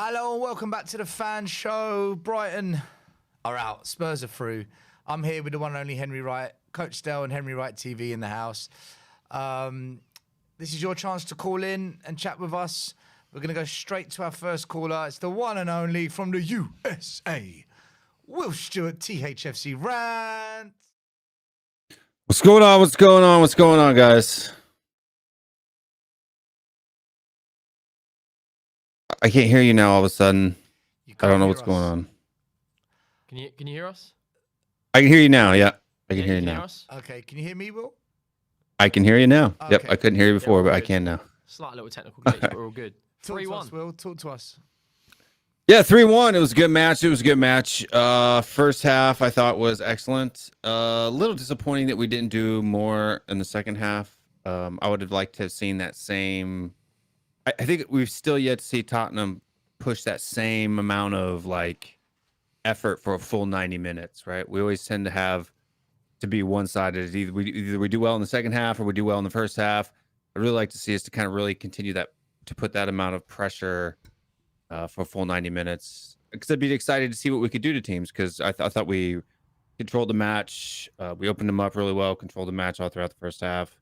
Hello and welcome back to the fan show. Brighton are out, Spurs are through. I'm here with the one and only Henry Wright, Coach Dell and Henry Wright TV in the house. This is your chance to call in and chat with us. We're going to go straight to our first caller. It's the one and only from the USA, Will Stewart, THFC Rant. What's going on? What's going on? What's going on, guys? I can't hear you now all of a sudden. I don't know what's going on. Can you hear us? I can hear you now, yeah. I can hear you now. Okay, can you hear me, Will? I can hear you now. Okay. Yep, I couldn't hear you before, but I good. can now. Slight little technical glitch, but we're all good. Talk to 3-1. us, Will. Talk to us. Yeah, 3-1. It was a good match. First half I thought was excellent. A little disappointing that we didn't do more in the second half. I would have liked to have seen that same... I think we've still yet to see Tottenham push that same amount of effort for a full 90 minutes, right? We always tend to have to be one-sided. Either we do well in the second half or we do well in the first half. I'd really like to see us to kind of really continue that, to put that amount of pressure for a full 90 minutes. Because I'd be excited to see what we could do to teams, because I thought we controlled the match. We opened them up really well, controlled the match all throughout the first half.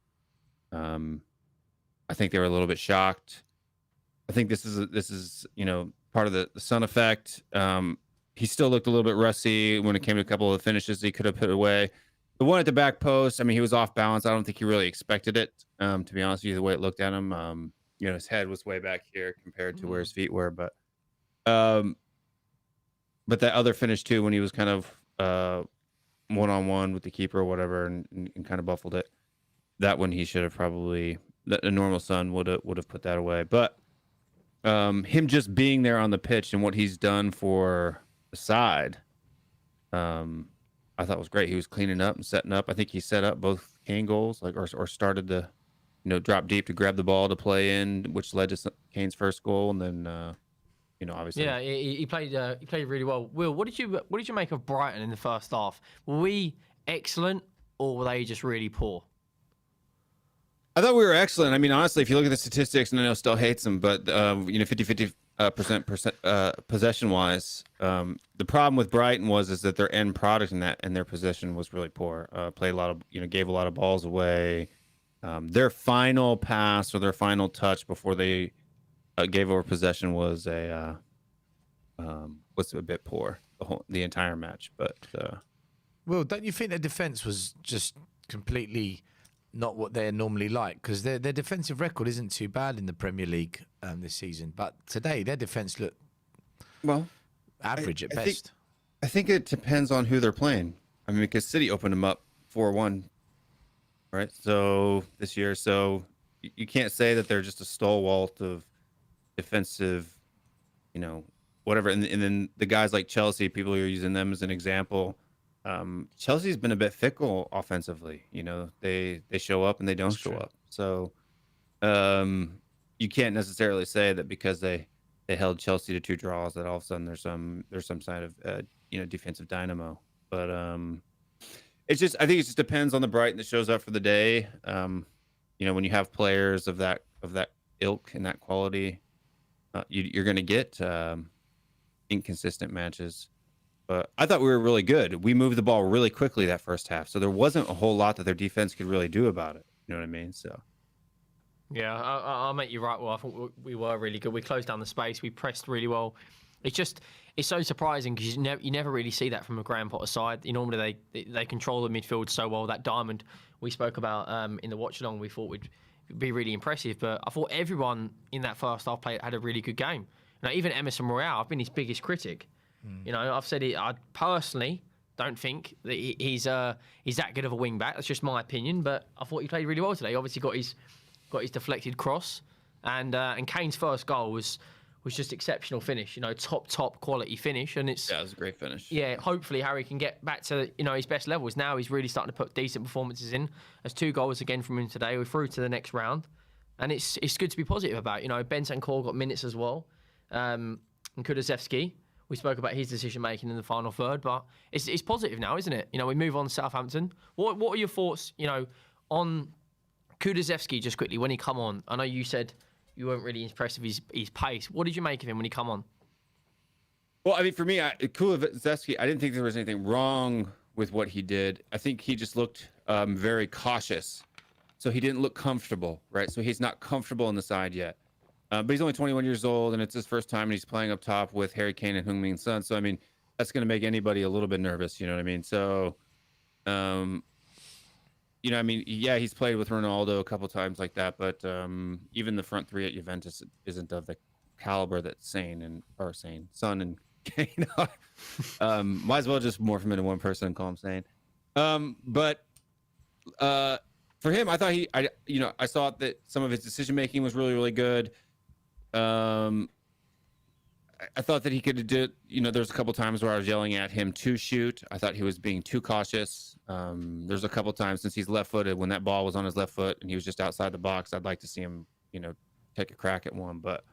I think they were a little bit shocked. I think this is part of the Sun effect. He still looked a little bit rusty when it came to a couple of the finishes he could have put away. The one at the back post, I mean, he was off balance. I don't think he really expected it, to be honest with you, the way it looked at him. His head was way back here compared to where his feet were. But that other finish too, when he was kind of one-on-one with the keeper or whatever, and kind of buffled it, that one he should have probably, a normal Sun would have put that away. But him just being there on the pitch and what he's done for the side, I thought was great. He was cleaning up and setting up. I think he set up both Kane goals, or started the, drop deep to grab the ball to play in, which led to Kane's first goal, and then obviously. Yeah, he played really well. Will, what did you make of Brighton in the first half? Were we excellent, or were they just really poor? I thought we were excellent. I mean, honestly, if you look at the statistics, and I know Still hates them, but 50-50 possession wise, the problem with Brighton is that their end product and their possession was really poor. Played a lot of, gave a lot of balls away. Their final pass or their final touch before they gave over possession was a bit poor the entire match. But Will, don't you think their defense was just completely not what they're normally like? Because their defensive record isn't too bad in the Premier League this season, but today their defense looked average at best. I think it depends on who they're playing. I mean, because City opened them up 4-1, right? So this year, so you can't say that they're just a stalwart of defensive, whatever. And then the guys like Chelsea, people are using them as an example. Chelsea's been a bit fickle offensively. They show up and they don't show up. So you can't necessarily say that because they held Chelsea to 2 draws that all of a sudden there's some sign of defensive dynamo. But I think it just depends on the Brighton that shows up for the day. When you have players of that ilk and that quality, you're going to get inconsistent matches. But I thought we were really good. We moved the ball really quickly that first half, so there wasn't a whole lot that their defense could really do about it. You know what I mean? So. Yeah, I'll make you right. Well, I thought we were really good. We closed down the space. We pressed really well. It's so surprising because you never really see that from a Graham Potter side. Normally they control the midfield so well. That diamond we spoke about in the watch along, we thought would be really impressive. But I thought everyone in that first half had a really good game. Even Emerson Royale, I've been his biggest critic. I've said it. I personally don't think that he's that good of a wing back. That's just my opinion. But I thought he played really well today. He obviously got his deflected cross, and Kane's first goal was just exceptional finish. Top quality finish, and it was a great finish. Yeah, hopefully Harry can get back to his best levels. Now he's really starting to put decent performances in. There's 2 goals again from him today. We're through to the next round, and it's good to be positive about. Bentancur got minutes as well, and Kulusevski. We spoke about his decision-making in the final third, but it's positive now, isn't it? We move on to Southampton. What are your thoughts, on Kulusevski, just quickly, when he come on? I know you said you weren't really impressed with his pace. What did you make of him when he come on? Well, I mean, for me, Kulusevski, I didn't think there was anything wrong with what he did. I think he just looked very cautious. So he didn't look comfortable, right? So he's not comfortable on the side yet. But he's only 21 years old, and it's his first time, and he's playing up top with Harry Kane and Heung-min Son. So, I mean, that's going to make anybody a little bit nervous, you know what I mean? So, you know, I mean, yeah, he's played with Ronaldo a couple times like that, but even the front three at Juventus isn't of the caliber that Son and Kane are. Might as well just morph him into one person and call him Sane. But for him, I thought I saw that some of his decision making was really, really good. I thought that he could do, there's a couple times where I was yelling at him to shoot. I thought he was being too cautious. There's a couple times since he's left-footed, when that ball was on his left foot and he was just outside the box, I'd like to see him, take a crack at one. But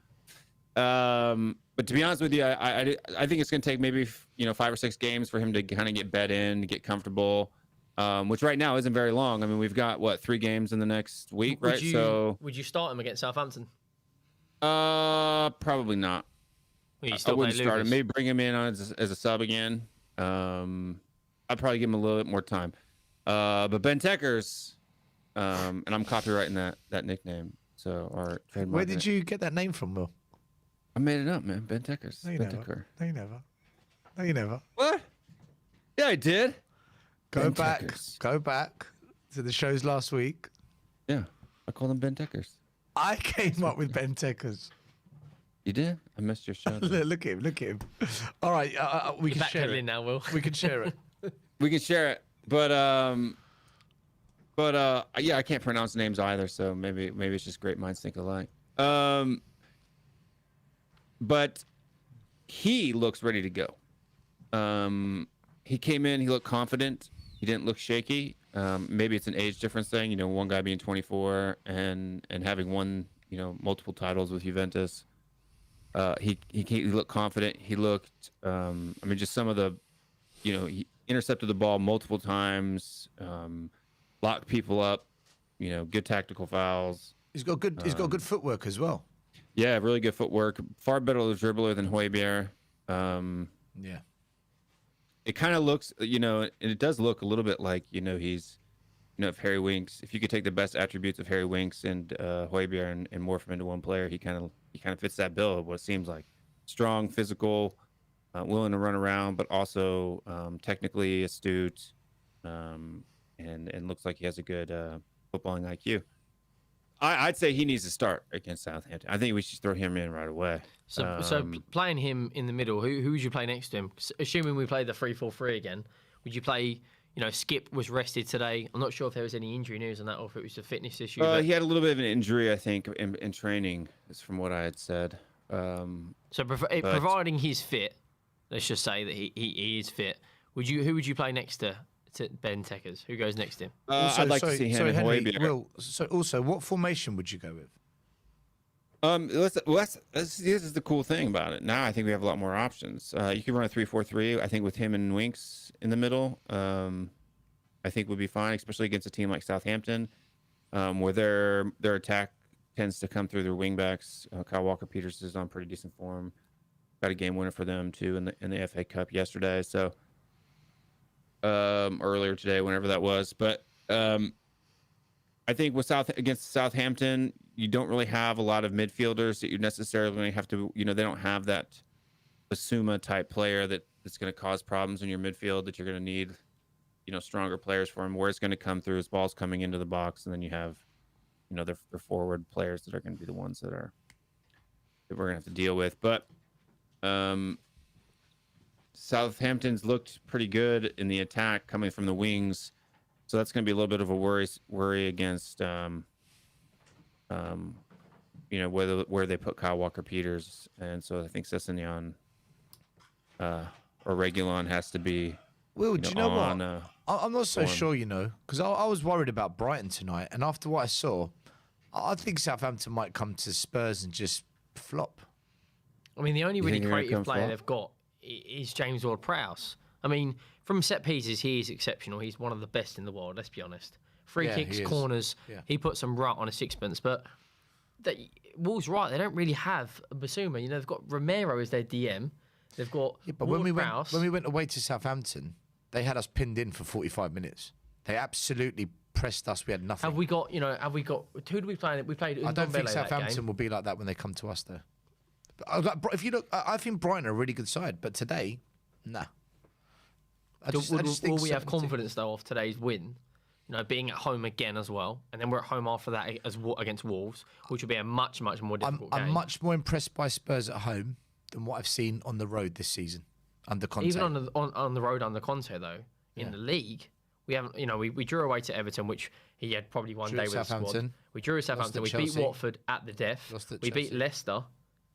to be honest with you, I think it's going to take maybe 5 or 6 games for him to kind of get bed in, get comfortable. Which right now isn't very long. I mean, we've got 3 games in the next week, right? Would you start him against Southampton? Probably not. I wouldn't start him. Maybe bring him in as a sub again. I'd probably give him a little bit more time. But Bentancur's, and I'm copywriting that nickname. So our trademark. Where did you get that name from, Will? I made it up, man. Bentancur's. No, you never. No, you never. No, you never. What? Yeah, I did. Go back to the shows last week. Yeah, I called them Bentancur's. I came up with Bentancur's. You did? I missed your show. Look at him. All right, we can share it now, Will. We can share it. We can share it, but yeah, I can't pronounce names either, so maybe it's just great minds think alike. But he looks ready to go. He came in, he looked confident. He didn't look shaky. Maybe it's an age difference thing, one guy being 24 and having won, multiple titles with Juventus. He looked confident. He looked, just some of the, he intercepted the ball multiple times, locked people up, good tactical fouls. He's got good footwork as well. Yeah, really good footwork. Far better dribbler than Højbjerg. Yeah. It kind of looks, and it does look a little bit like, he's, if Harry Winks, if you could take the best attributes of Harry Winks and Højbjerg and morph him into one player, he kind of fits that bill of what seems like strong, physical, willing to run around, but also technically astute, and looks like he has a good footballing IQ. I'd say he needs to start against Southampton. I think we should throw him in right away. So playing him in the middle, who would you play next to him? Assuming we play the 3-4-3 again, would you play? Skip was rested today. I'm not sure if there was any injury news on that or if it was a fitness issue. He had a little bit of an injury, I think, in training, is from what I had said. Providing he's fit, let's just say that he is fit. Who would you play next to Bentancur? Who goes next to him? I'd like to see him and Højbjerg. So also, what formation would you go with? This is the cool thing about it. Now I think we have a lot more options. You can run a 3-4-3. I think with him and Winks in the middle, I think would be fine, especially against a team like Southampton, where their attack tends to come through their wingbacks. Kyle Walker-Peters is on pretty decent form. Got a game winner for them too in the FA Cup yesterday. So earlier today, whenever that was, but. I think with against Southampton, you don't really have a lot of midfielders that you necessarily have to, they don't have that Basuma type player that's going to cause problems in your midfield that you're going to need, stronger players for him, where it's going to come through his balls coming into the box. And then you have, their forward players that are going to be the ones that we're going to have to deal with. But Southampton's looked pretty good in the attack coming from the wings. So that's going to be a little bit of a worry against, where they put Kyle Walker-Peters. And so I think Sessegnon or Reguilon has to be. Will, do you know what? I'm not so sure, because I was worried about Brighton tonight. And after what I saw, I think Southampton might come to Spurs and just flop. I mean, the only really creative player they've got is James Ward-Prowse. I mean, from set pieces, he is exceptional. He's one of the best in the world, let's be honest. Free kicks, corners, he put some rut on a sixpence. But Wolves right, they don't really have a Basuma. They've got Romero as their DM. They've got Yeah, but when we Ward-Prowse. went away to Southampton, they had us pinned in for 45 minutes. They absolutely pressed us. We had nothing. Have we got? Who do we play? We played. I don't think Ndombele that Southampton game. will be like that when they come to us, though. If you look, I think Brighton are a really good side, but today, nah. Will we have confidence though of today's win? Being at home again as well, and then we're at home after that against Wolves, which will be a much more difficult game. I'm much more impressed by Spurs at home than what I've seen on the road this season under Conte. Even on the road under Conte though, in the league, we haven't. We drew away to Everton, which he had probably one day with the squad. We drew at Southampton. We beat Watford at the Death. We beat Leicester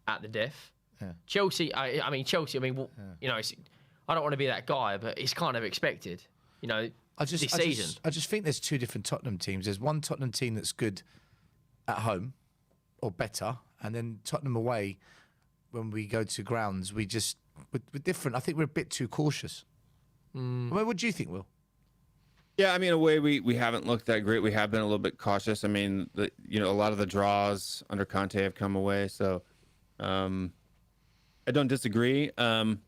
at the Death. Yeah. Chelsea. I mean, I don't want to be that guy, but it's kind of expected. This season. I just think there's two different Tottenham teams. There's one Tottenham team that's good at home or better, and then Tottenham away, when we go to grounds, we're different. I think we're a bit too cautious. I mean, what do you think, Will? Yeah, I mean, away we haven't looked that great. We have been a little bit cautious. I mean, a lot of the draws under Conte have come away, so I don't disagree. But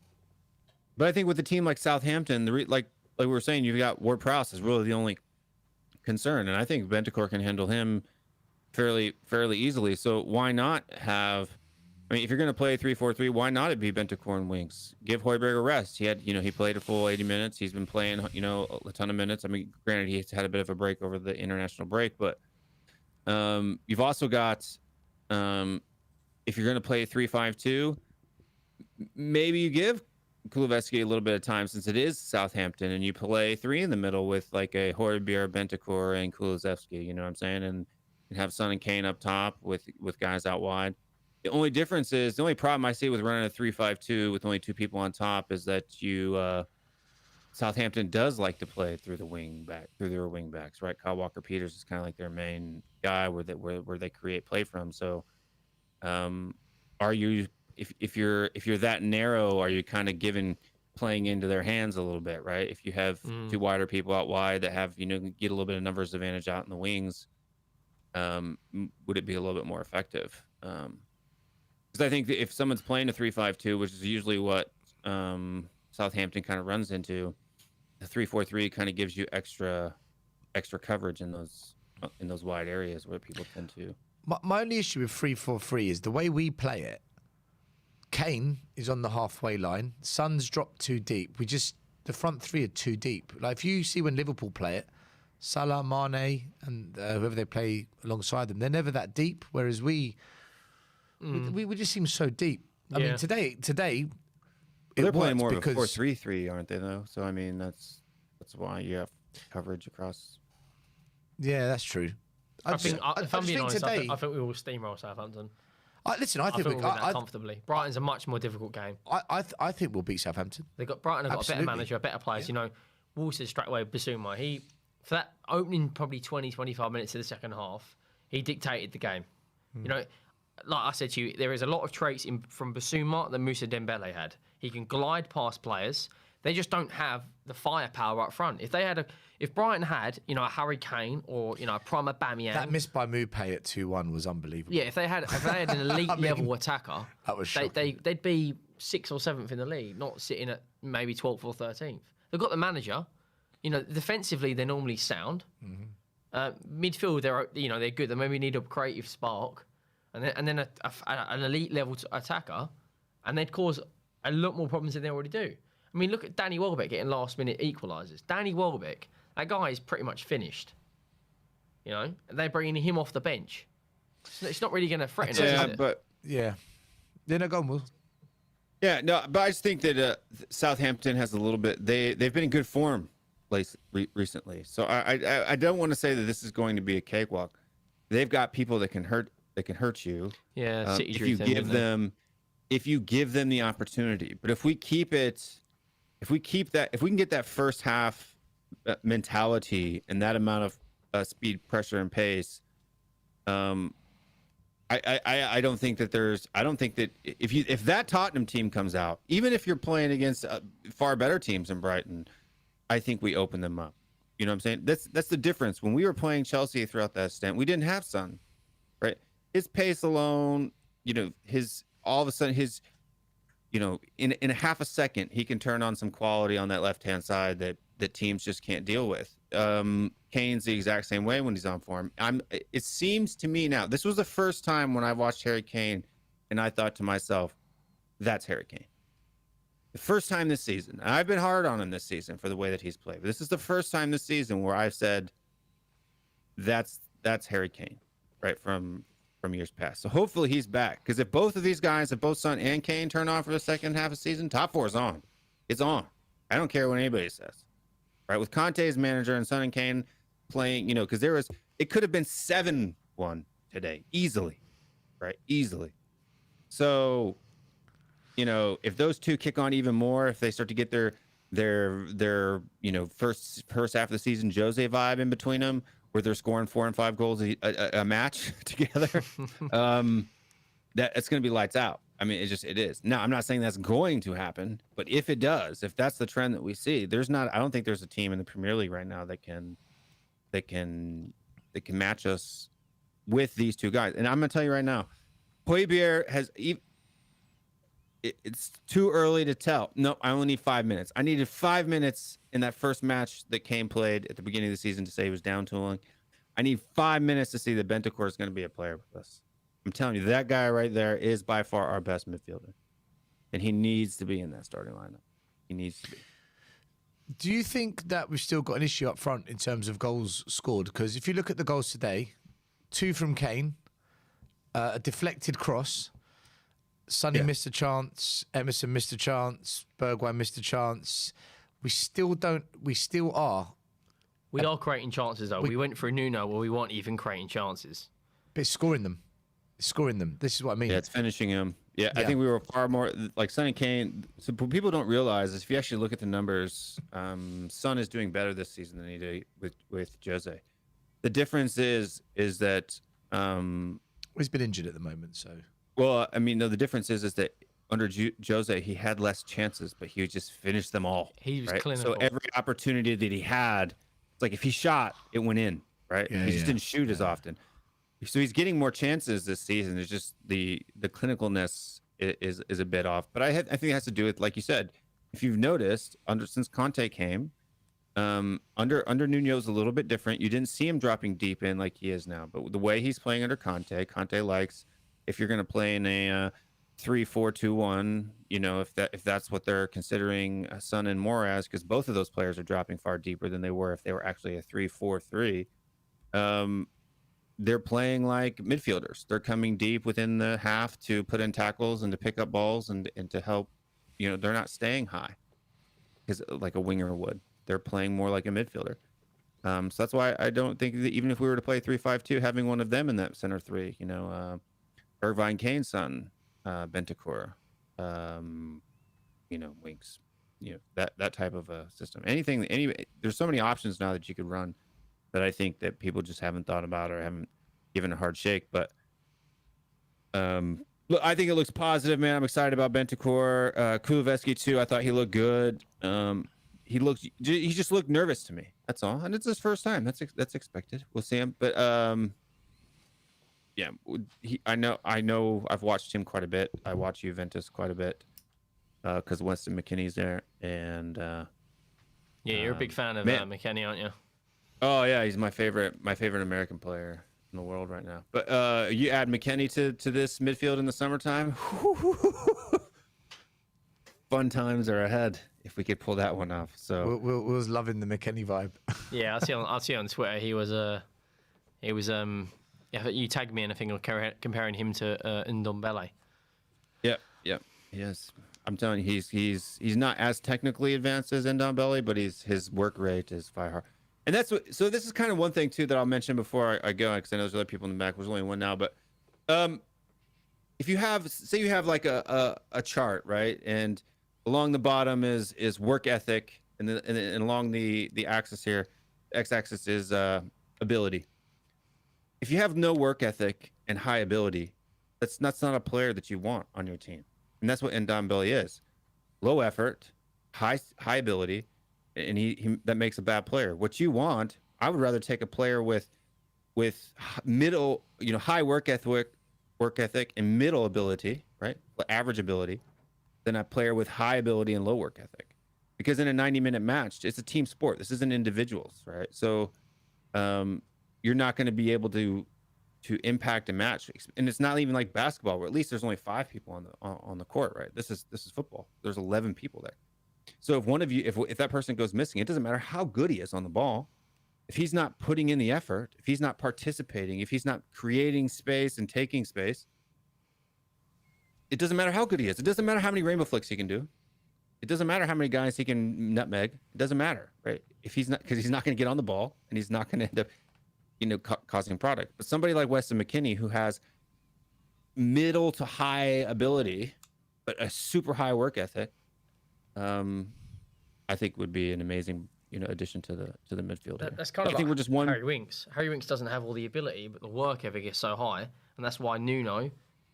I think with a team like Southampton, like we were saying, you've got Ward-Prowse is really the only concern, and I think Bentancur can handle him fairly easily. So why not have? I mean, if you're going to play 3-4-3, why not it be Bentancur and wings? Give Højbjerg a rest. He played a full 80 minutes. He's been playing a ton of minutes. I mean, granted he's had a bit of a break over the international break, but you've also got if you're going to play 3-5-2, maybe you give Kulusevski a little bit of time since it is Southampton, and you play three in the middle with like a Højbjerg, Bentancur, and Kulusevski. You know what I'm saying? And have Son and Kane up top with guys out wide. The only problem I see with running a 3-5-2 with only two people on top is that Southampton does like to play through their wing backs, right? Kyle Walker-Peters is kind of like their main guy where they create play from. So, are you if you're that narrow, are you kind of playing into their hands a little bit, right? If you have two wider people out wide that have get a little bit of numbers advantage out in the wings, would it be a little bit more effective? Because I think that if someone's playing a 3-5-2, which is usually what Southampton kind of runs into, the 3-4-3 kind of gives you extra coverage in those wide areas where people tend to. My only issue with 3-4-3 is the way we play it. Kane is on the halfway line. Son's dropped too deep. The front three are too deep. Like if you see when Liverpool play it, Salah, Mane, and whoever they play alongside them, they're never that deep. Whereas we just seem so deep. I mean, today they're playing more of a 4-3-3, aren't they? Though, so I mean that's why you have coverage across. Yeah, that's true. If I'm being honest, I think we will steamroll Southampton. I think we'll win that comfortably. Brighton's a much more difficult game. I think we'll beat Southampton. Brighton have got a better manager, better players. Yeah. Wolves said straight away, Bissouma, for that opening probably 20-25 minutes of the second half, he dictated the game. Like I said to you, there is a lot of traits from Bissouma that Moussa Dembele had. He can glide past players. They just don't have the firepower up front. If Brighton had, a Harry Kane or a prime Aubameyang, that miss by Mupay at 2-1 was unbelievable. Yeah, if they had an elite level attacker, that was shocking. They'd be 6th or 7th in the league, not sitting at maybe 12th or 13th. They've got the manager. Defensively they're normally sound. Midfield they're good. They maybe need a creative spark, and then an elite level attacker, and they'd cause a lot more problems than they already do. I mean, look at Danny Welbeck getting last-minute equalisers. Danny Welbeck, that guy is pretty much finished. And they're bringing him off the bench. It's not really going to threaten us, is it? No, go on, Will. Yeah, no, but I just think that Southampton has a little bit. They've been in good form recently, so I don't want to say that this is going to be a cakewalk. They've got people that can hurt you. Yeah, if you give them the opportunity. But if we can get that first half mentality and that amount of speed, pressure, and pace, I don't think that if that Tottenham team comes out, even if you're playing against far better teams than Brighton, I think we open them up. You know what I'm saying? That's the difference. When we were playing Chelsea throughout that stint, we didn't have Son, right? His pace alone, all of a sudden in a half a second, he can turn on some quality on that left-hand side that teams just can't deal with. Kane's the exact same way when he's on form. It seems to me now, this was the first time when I watched Harry Kane and I thought to myself, that's Harry Kane. The first time this season, and I've been hard on him this season for the way that he's played, but this is the first time this season where I've said, that's Harry Kane, right, from years past. So hopefully he's back, because if both of these guys, if both Son and Kane turn on for the second half of the season, top four is on. It's on. I don't care what anybody says, right? With Conte as manager and Son and Kane playing, because it could have been 7-1 today, easily, right? Easily. So, if those two kick on even more, if they start to get their first half of the season Jose vibe in between them, where they're scoring 4 and 5 goals a match together, it's going to be lights out. I mean, it is. Now, I'm not saying that's going to happen, but if it does, if that's the trend that we see, I don't think there's a team in the Premier League right now that can match us with these two guys. And I'm going to tell you right now, Højbjerg it's too early to tell. No, I only need 5 minutes. I needed 5 minutes in that first match that Kane played at the beginning of the season to say he was down tooling. I need 5 minutes to see that Bentancur is going to be a player with us. I'm telling you, that guy right there is by far our best midfielder. And he needs to be in that starting lineup. He needs to be. Do you think that we've still got an issue up front in terms of goals scored? Because if you look at the goals today, 2 from Kane, a deflected cross, Sonny missed a chance, Emerson missed a chance, Bergwijn missed a chance. We are creating chances, though. We went for a Nuno where we weren't even creating chances. But it's scoring them. This is what I mean. Yeah, it's finishing him. Yeah, I think we were far more like Son and Kane. So what people don't realize is if you actually look at the numbers, Son is doing better this season than he did with Jose. The difference is that he's been injured at the moment, so. Well, I mean, no, the difference is that under Jose, he had less chances, but he would just finish them all. He was right? clinical. So every opportunity that he had, it's like if he shot, it went in, right? Yeah, he just didn't shoot as often. So he's getting more chances this season. It's just the clinicalness is a bit off. But I think it has to do with, like you said, if you've noticed, since Conte came, under Nuno's a little bit different. You didn't see him dropping deep in like he is now. But the way he's playing under Conte likes, if you're going to play in a 3-4-2-1, if that's what they're considering Son and Moura as, because both of those players are dropping far deeper than they were if they were actually a 3-4-3. They're playing like midfielders. They're coming deep within the half to put in tackles and to pick up balls and to help. They're not staying high because like a winger would. They're playing more like a midfielder. So that's why I don't think that even if we were to play 3-5-2, having one of them in that center three, Bergwijn, Kane, Son, Bentancur, Winks, that type of a system. There's so many options now that you could run that I think that people just haven't thought about or haven't given a hard shake. But look, I think it looks positive, man. I'm excited about Bentancur. Kulusevski too. I thought he looked good. He just looked nervous to me. That's all. And it's his first time. That's expected. We'll see him. But yeah, I know. I've watched him quite a bit. I watch Juventus quite a bit because Winston McKennie's there, and yeah, you're a big fan of McKennie, aren't you? Oh yeah, he's my favorite American player in the world right now. But you add McKennie to this midfield in the summertime. Fun times are ahead if we could pull that one off. So we was loving the McKennie vibe. Yeah, I see on Twitter he was yeah, you tagged me in a thing comparing him to Ndombele. Yep. Yes, I'm telling you, he's not as technically advanced as Ndombele, but his work rate is far. And that's what. So this is kind of one thing too that I'll mention before I go, because I know there's other people in the back. There's only one now, but if you have, say you have like a chart, right, and along the bottom is work ethic, and along the axis here, x-axis is ability. If you have no work ethic and high ability, that's not a player that you want on your team, and that's what Ndombele is: low effort, high ability, and he that makes a bad player. What you want, I would rather take a player with middle, high work ethic and middle ability, right, average ability, than a player with high ability and low work ethic. Because in a 90-minute match, it's a team sport. This isn't individuals, right? So you're not going to be able to impact a match, and it's not even like basketball, where at least there's only 5 people on the court, right? This is football. There's 11 people there. So if one of you, if that person goes missing, it doesn't matter how good he is on the ball. If he's not putting in the effort, if he's not participating, if he's not creating space and taking space, it doesn't matter how good he is. It doesn't matter how many rainbow flicks he can do. It doesn't matter how many guys he can nutmeg. It doesn't matter, right? If he's not, because he's not going to get on the ball, and he's not going to end up, causing product. But somebody like Weston McKennie, who has middle to high ability, but a super high work ethic, I think would be an amazing, addition to the midfield. That's kind of I think we're just one. Harry Winks. Harry Winks doesn't have all the ability, but the work ethic is so high, and that's why Nuno,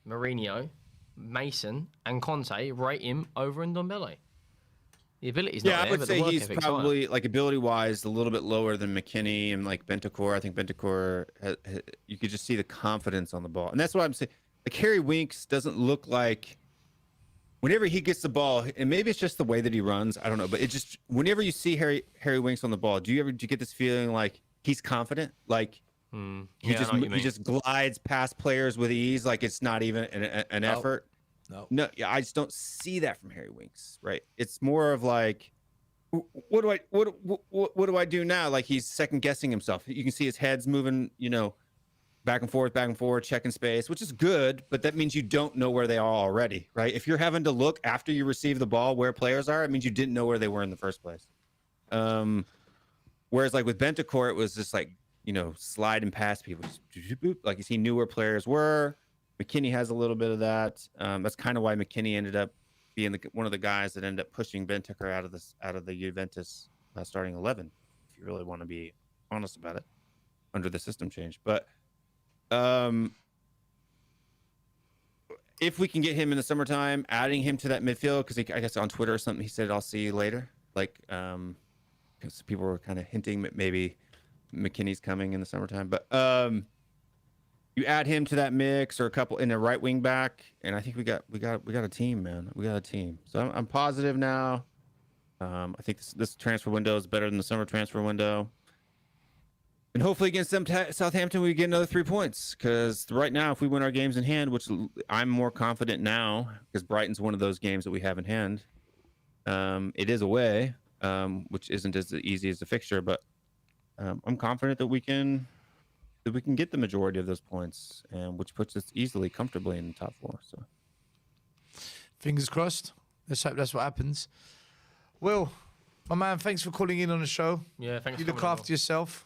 Mourinho, Mason, and Conte rate him over Ndombele. The ability's not there. I would but say the work he's ethic's probably higher. like ability-wise a little bit lower than McKennie and like Bentancur. I think Bentancur, you could just see the confidence on the ball, and that's what I'm saying. Like Harry Winks doesn't look like. Whenever he gets the ball, and maybe it's just the way that he runs, I don't know, but it just whenever you see Harry Winks on the ball, do you get this feeling like he's confident, like he just glides past players with ease, like it's not even an effort? No, yeah, I just don't see that from Harry Winks, right? It's more of like, what do I do now? Like he's second guessing himself. You can see his head's moving, back and forth, checking space, which is good, but that means you don't know where they are already, right? If you're having to look after you receive the ball where players are, it means you didn't know where they were in the first place. Whereas like with Bentancur, it was just like, sliding past people, like he knew where players were. McKennie has a little bit of that. That's kind of why McKennie ended up being one of the guys that ended up pushing Bentancur out of the Juventus starting 11, if you really want to be honest about it, under the system change. But if we can get him in the summertime, adding him to that midfield, because I guess on Twitter or something, he said, I'll see you later. Like, because people were kind of hinting that maybe McKennie's coming in the summertime. But you add him to that mix, or a couple in the right wing back, and I think we got a team, man. We got a team. So I'm positive now. I think this transfer window is better than the summer transfer window. And hopefully against Southampton, we get another 3 points. Because right now, if we win our games in hand, which I'm more confident now, because Brighton's one of those games that we have in hand. It is away, which isn't as easy as the fixture, but I'm confident that we can get the majority of those points, and which puts us easily, comfortably in the top 4. So, fingers crossed. Let's hope that's what happens. Will, my man, thanks for calling in on the show. Yeah, thanks. You look after yourself.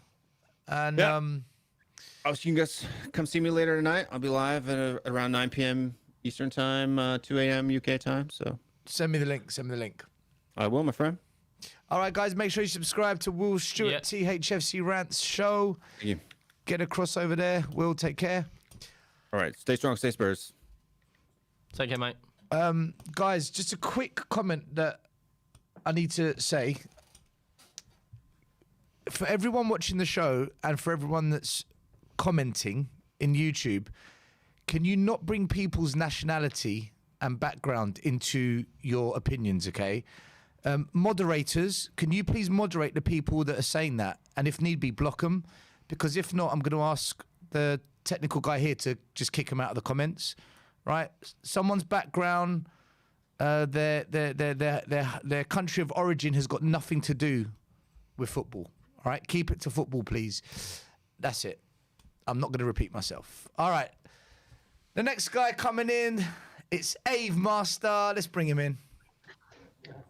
And you can guys come see me later tonight. I'll be live at around 9 p.m. Eastern time, 2 a.m. UK time. So send me the link. I will, my friend. All right, guys, make sure you subscribe to Will Stewart THFC Rants Show. Thank you. Get a crossover there. Will, take care. All right, stay strong, stay Spurs. Take care, mate. Guys, just a quick comment that I need to say. For everyone watching the show and for everyone that's commenting in YouTube, can you not bring people's nationality and background into your opinions, okay? Moderators, can you please moderate the people that are saying that? And if need be, block them. Because if not, I'm going to ask the technical guy here to just kick them out of the comments, right? Someone's background, their country of origin has got nothing to do with football. All right, keep it to football, please. That's it. I'm not going to repeat myself. All right. The next guy coming in, it's Ave Master. Let's bring him in.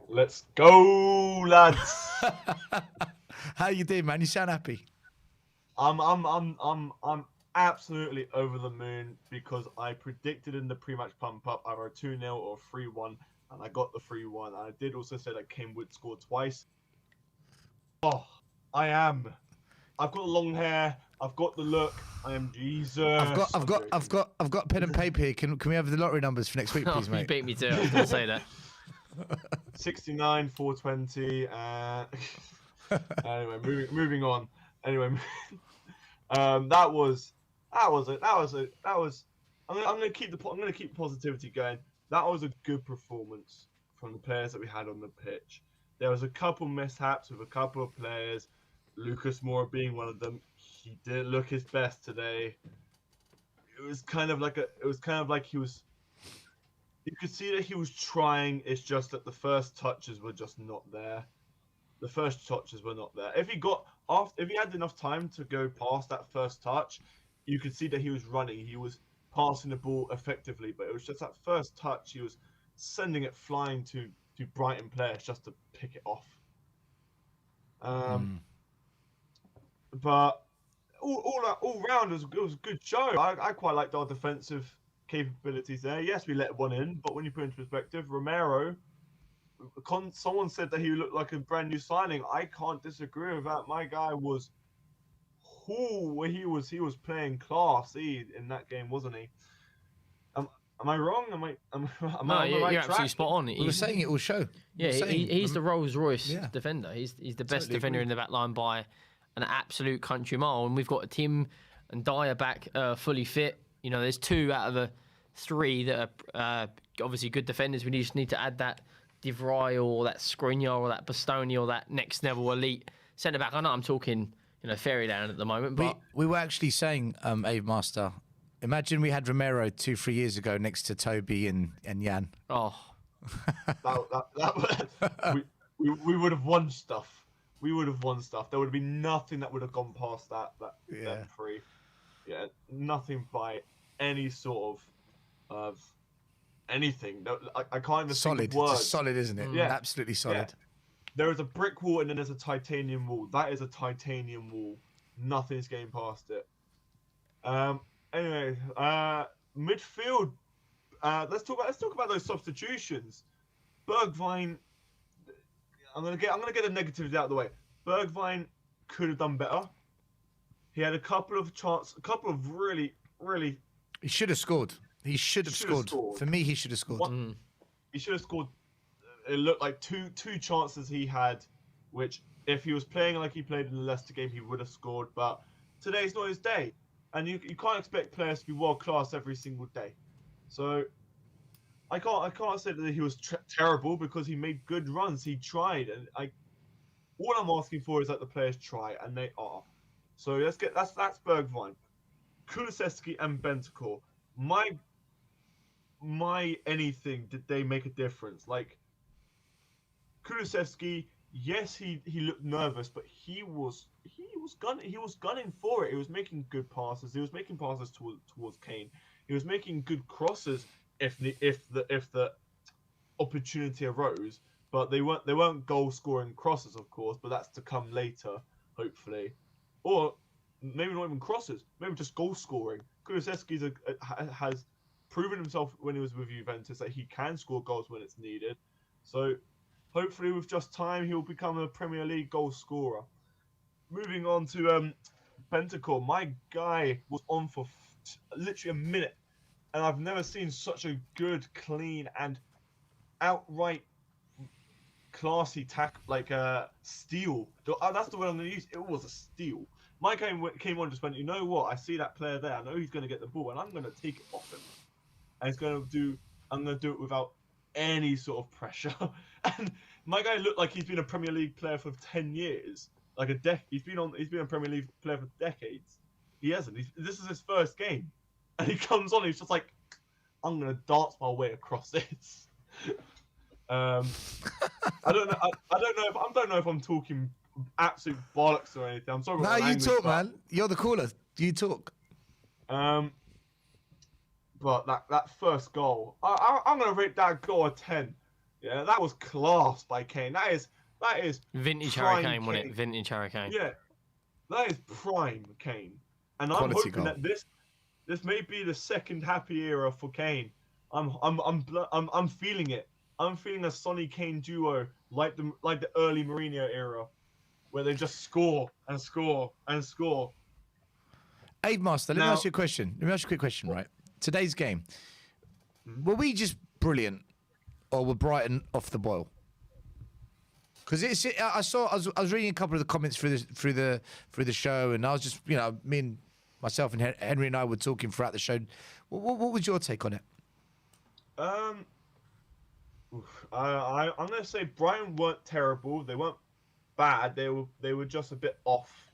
Let's go, lads. How you doing, man? You sound happy. I'm absolutely over the moon because I predicted in the pre-match pump up either a 2-0 or a 3-1, and I got the 3-1. And I did also say that Kane would score twice. Oh, I've got the long hair. I've got the look. I am Jesus. I've got pen and paper here. Can we have the lottery numbers for next week, please, mate? You beat me to it. I was going to say that. 69, 420. Anyway, moving on. Anyway, I'm gonna keep the positivity going. That was a good performance. from the players that we had on the pitch. There was a couple mishaps with a couple of players, Lucas Moura being one of them. He didn't look his best today. It was kind of like he was. You could see that he was trying. It's just that the first touches were just not there. The first touches were not there. If he had enough time to go past that first touch, you could see that he was running. He was passing the ball effectively, but it was just that first touch. He was sending it flying to Brighton players just to pick it off. But all round it was a good show. I quite liked our defensive capabilities there. Yes, we let one in, but when you put it into perspective, Romero. Someone said that he looked like a brand new signing. I can't disagree with that. My guy was, he was playing class in that game, wasn't he? Am I wrong? Am I on the right you're track? absolutely spot on. We were saying it will show. Yeah, he's the Rolls Royce Yeah. defender. He's the best Totally defender agree. in the back line by an absolute country mile. And we've got Tim and Dyer back fully fit. You know, there's 2 out of the 3 that are obviously good defenders. We just need to add that DeVry or that Skriniar or that Bastoni or that next level elite centre back. I know I'm talking, fairyland at the moment, but We were actually saying, Ave Master, imagine we had Romero 2-3 years ago next to Toby and Jan. oh, we would have won stuff. We would have won stuff. There would have been nothing that would have gone past that Yeah. 3. Yeah, nothing by any sort of anything. No, I can't even Solid. think of words. Just solid, isn't it? Yeah. Absolutely solid. Yeah. There is a brick wall and then there's a titanium wall. That is a titanium wall. Nothing's getting past it. Anyway, midfield. Let's talk about those substitutions. Bergwijn. I'm gonna get the negatives out of the way. Bergwijn could have done better. He had a couple of really He should have scored. He should have scored. For me, he should have scored. He should have scored. It looked like two chances he had, which if he was playing like he played in the Leicester game, he would have scored. But today's not his day, and you can't expect players to be world class every single day. So I can't say that he was terrible because he made good runs. He tried, and all I'm asking for is that the players try, and they are. So that's Bergwijn, Kulusevski, and Bentancur. My anything, did they make a difference? Like Kulusevski, yes, he looked nervous, but he was gunning for it. He was making good passes. He was making passes towards Kane. He was making good crosses if the opportunity arose. But they weren't goal scoring crosses, of course. But that's to come later, hopefully, or maybe not even crosses. Maybe just goal scoring. Kulusevski has proven himself when he was with Juventus that he can score goals when it's needed. So hopefully with just time he'll become a Premier League goal scorer. Moving on to Bentancur, my guy was on for literally a minute, and I've never seen such a good, clean, and outright classy steal. That's the word I'm going to use. It was a steal. My guy came on, just went, you know what? I see that player there. I know he's going to get the ball, and I'm going to take it off him. And I'm going to do it without any sort of pressure. And my guy looked like he's been a Premier League player for 10 years, He's been a Premier League player for decades. He hasn't. This is his first game, and he comes on. He's just like, I'm going to dance my way across this. I don't know if I'm talking absolute bollocks or anything. I'm sorry. No, you talk, man. You're the caller. You talk. But that first goal, I'm gonna rate that goal a 10. Yeah, that was class by Kane. That is vintage prime Harry Kane, wasn't Kane. it? Vintage Harry Kane. Yeah, that is prime Kane. And I'm Quality hoping goal. that this may be the second happy era for Kane. I'm feeling it. I'm feeling a Sonny Kane duo like the early Mourinho era, where they just score and score and score. Ave Master, let me ask you a question. Let me ask you a quick question, right? Today's game, were we just brilliant, or were Brighton off the boil? Because I was reading a couple of the comments through the show, and I was just, me and myself and Henry and I were talking throughout the show. What was your take on it? I'm gonna say Brighton weren't terrible. They weren't bad. They were just a bit off,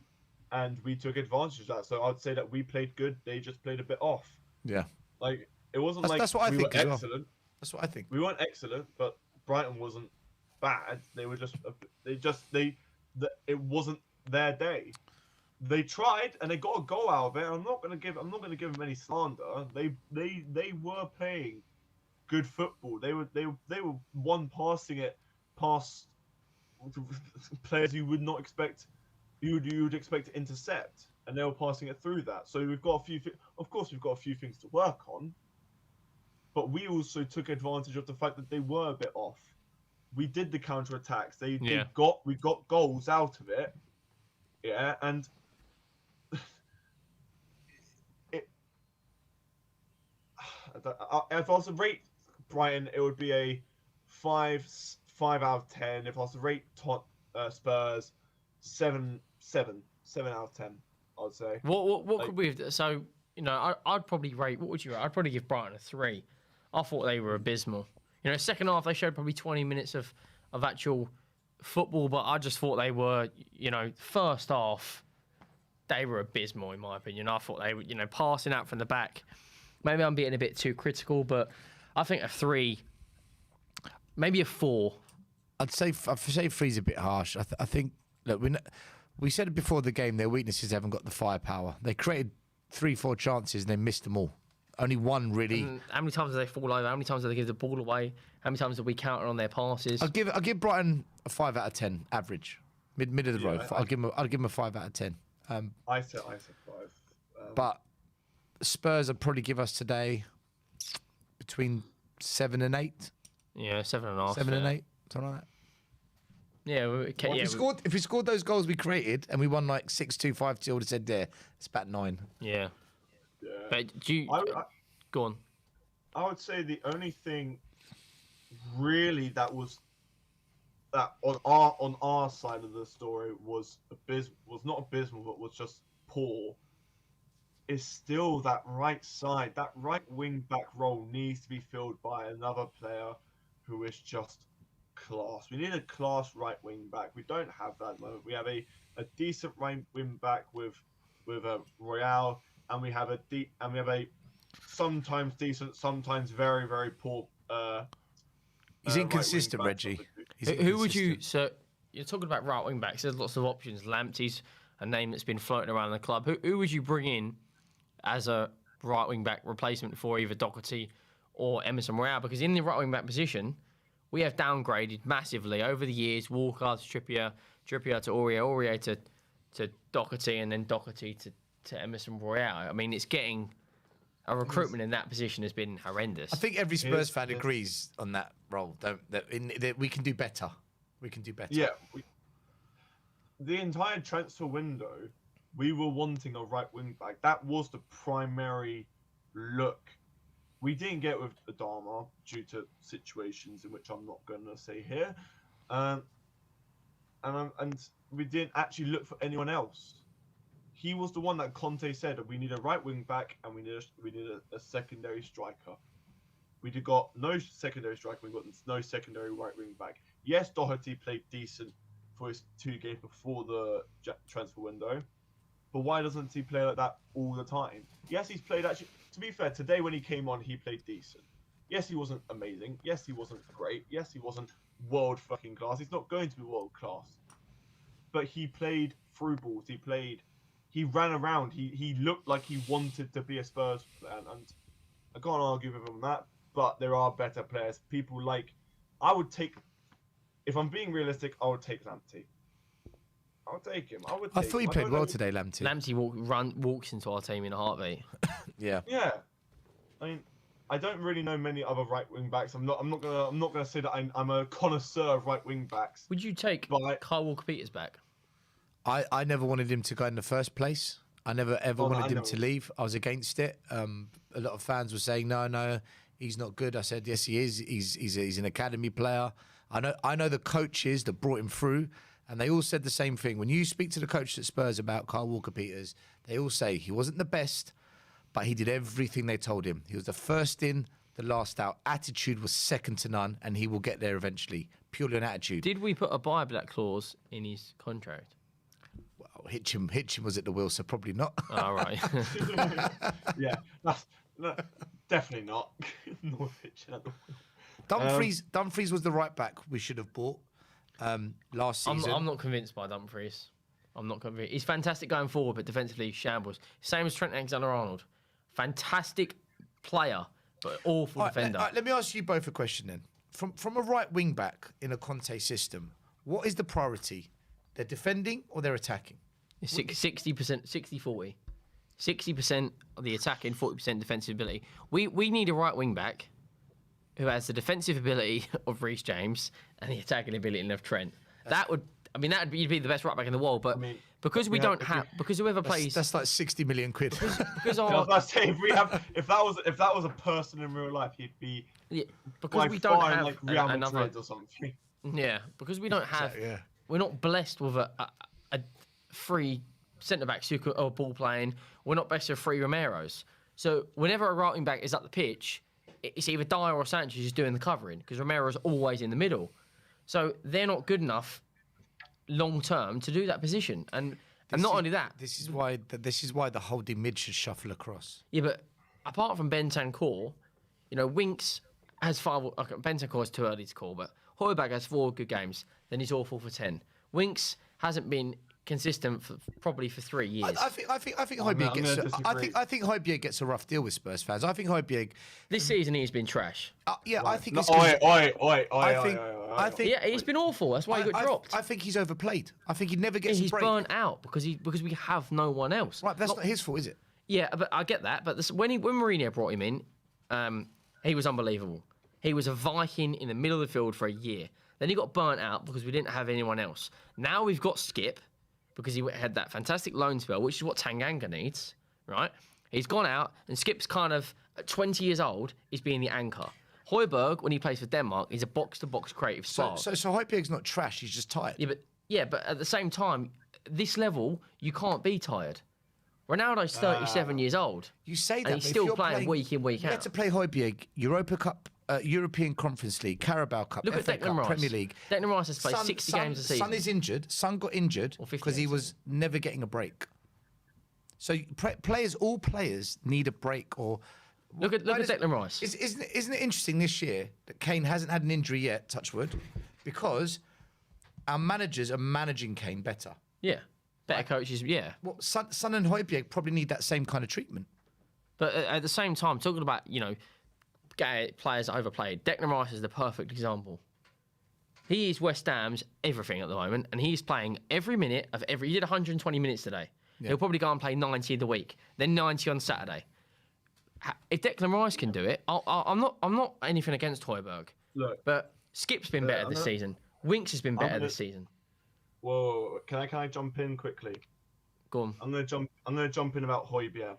and we took advantage of that. So I'd say that we played good. They just played a bit off. Yeah, Like it wasn't that's what I we think were as well. excellent. That's what I think. We weren't excellent, but Brighton wasn't bad. They were just it wasn't their day. They tried and they got a goal out of it. I'm not gonna give them any slander. They were playing good football. They were one passing it past players you would not expect you would expect to intercept, and they were passing it through that. So we've got of course we've got a few things to work on, but we also took advantage of the fact that they were a bit off. We did the counter attacks. We got goals out of it. Yeah, and if I was to rate Brighton, it would be a 5 out of 10. If I was to rate Spurs, 7 out of 10. I'd say. What could we have? So I'd probably rate. What would you rate? I'd probably give Brighton a 3. I thought they were abysmal. Second half they showed probably 20 minutes of actual football, but I just thought they were. First half they were abysmal in my opinion. I thought they were, passing out from the back. Maybe I'm being a bit too critical, but I think a 3, maybe a 4. I'd say 3's a bit harsh. I think look, we said it before the game. Their weaknesses haven't got the firepower. They created 3-4 chances and they missed them all. Only one really. And how many times do they fall over? How many times do they give the ball away? How many times do we counter on their passes? I'll give Brighton a 5 out of 10 average, mid of the road. I'll give them a 5 out of 10. I said 5. But Spurs would probably give us today between 7 and 8. Yeah, 7.5. 7 and 8, something like that. Yeah, if we scored those goals we created and we won like 6-2, 5-2, I would have said there. It's about 9. Yeah. Yeah. But do you go on? I would say the only thing really that on our side of the story was not abysmal, but was just poor. Is still that right side, that right wing back role needs to be filled by another player who is just class. We need a class right wing back. We don't have that at the moment. We have a decent right wing back with Royale, and we have a sometimes decent, sometimes very very poor. He's inconsistent, Reggie. Who would you? So you're talking about right wing backs. There's lots of options. Lamptey's a name that's been floating around the club. Who would you bring in as a right wing back replacement for either Doherty or Emerson Royale? Because in the right wing back position, we have downgraded massively over the years. Walker to Trippier to Aurier to Doherty, and then Doherty to Emerson Royale. I mean, it's getting a recruitment in that position has been horrendous. I think every Spurs fan agrees on that role. That we can do better. We can do better. Yeah. The entire transfer window, we were wanting a right wing back. That was the primary look. We didn't get with Adama due to situations in which I'm not going to say here, and we didn't actually look for anyone else. He was the one that Conte said that we need a right wing back and we need a secondary striker. We got no secondary striker. We got no secondary right wing back. Yes, Doherty played decent for his 2 games before the transfer window, but why doesn't he play like that all the time? Yes, he's played actually. To be fair, today when he came on, he played decent. Yes, he wasn't amazing. Yes, he wasn't great. Yes, he wasn't world fucking class. He's not going to be world class. But he played through balls. He ran around. He looked like he wanted to be a Spurs fan, and I can't argue with him on that. But there are better players. People like, if I'm being realistic, I would take Lamptey. I'll take him. I thought he played well today, Lamptey. Lamptey walks into our team in a heartbeat. Yeah. Yeah. I mean, I don't really know many other right wing backs. I'm not gonna say that I'm a connoisseur of right wing backs. Would you take Kyle Walker-Peters back? I never wanted him to go in the first place. I never ever wanted him to leave. I was against it. A lot of fans were saying no, he's not good. I said yes, he is. He's an academy player. I know the coaches that brought him through. And they all said the same thing. When you speak to the coaches at Spurs about Kyle Walker-Peters, they all say he wasn't the best, but he did everything they told him. He was the first in, the last out. Attitude was second to none, and he will get there eventually, purely on attitude. Did we put a buyback clause in his contract? Well, Hitchin was at the wheel, so probably not. All right. Yeah, no, definitely not. North Hitchin at the Dumfries was the right back we should have bought last season. I'm not convinced by Dumfries. I'm not convinced. He's fantastic going forward, but defensively shambles. Same as Trent Alexander-Arnold. Fantastic player, but awful defender. Let me ask you both a question then. From a right wing back in a Conte system, what is the priority? They're defending or they're attacking? 60%, 60-40. 60% of the attacking, 40% defensive ability. We need a right wing back who has the defensive ability of Reece James and the attacking ability of Trent. That'd be the best right back in the world. But because whoever plays, that's like 60 million quid. because I was about to say, if that was a person in real life, he'd be because we don't have like Real another Madrid or something. Yeah, because we don't have. We're not blessed with a free centre backs who are ball playing. We're not blessed with free Romeros. So whenever a right wing back is up the pitch, it's either Dyer or Sanchez who's doing the covering because Romero's always in the middle. So they're not good enough long term to do that position. And not only that, this is why the holding mid should shuffle across. Yeah, but apart from Bentancur, Winks has 5. Okay, Bentancur is too early to call, but Højbjerg has 4 good games. Then he's awful for 10. Winks hasn't been consistent probably for 3 years. I think Højbjerg gets. I think Højbjerg gets a rough deal with Spurs fans. I think Højbjerg this season he's been trash. I think. No, I think. Yeah, he's been awful. That's why he got dropped. I think he's overplayed. I think he never gets. He's a break. burnt out because we have no one else. Right, that's not his fault, is it? Yeah, but I get that. But when Mourinho brought him in, he was unbelievable. He was a Viking in the middle of the field for a year. Then he got burnt out because we didn't have anyone else. Now we've got Skip because he had that fantastic loan spell, which is what Tanganga needs, right? He's gone out, and Skip's kind of, at 20 years old, is being the anchor. Højbjerg, when he plays for Denmark, is a box-to-box creative spark. So Højbjerg's not trash, he's just tired. Yeah, but at the same time, this level, you can't be tired. Ronaldo's 37 years old. You say that, and he's still playing week in, week out. You had to play Højbjerg, Europa Cup, European Conference League, Carabao Cup, Look FA at Declan Cup, Rice. Premier League. Declan Rice has played 60 games a season. Son is injured. Son got injured Or 50 because he was never getting a break. So all players need a break. Or look at Declan Rice. Isn't it interesting this year that Kane hasn't had an injury yet, touch wood, because our managers are managing Kane better. Yeah, better coaches. Yeah. Well, Son and Højbjerg probably need that same kind of treatment. But at the same time, talking about players that overplayed, Declan Rice is the perfect example. He is West Ham's everything at the moment, and he's playing every minute of every. He did 120 minutes today. Yeah. He'll probably go and play 90 in the week, then 90 on Saturday. If Declan Rice can do it, I'm not anything against Højbjerg. Look, but Skip's been better this season. Winks has been better this season. Whoa, can I jump in quickly? Go on. I'm gonna jump in about Højbjerg.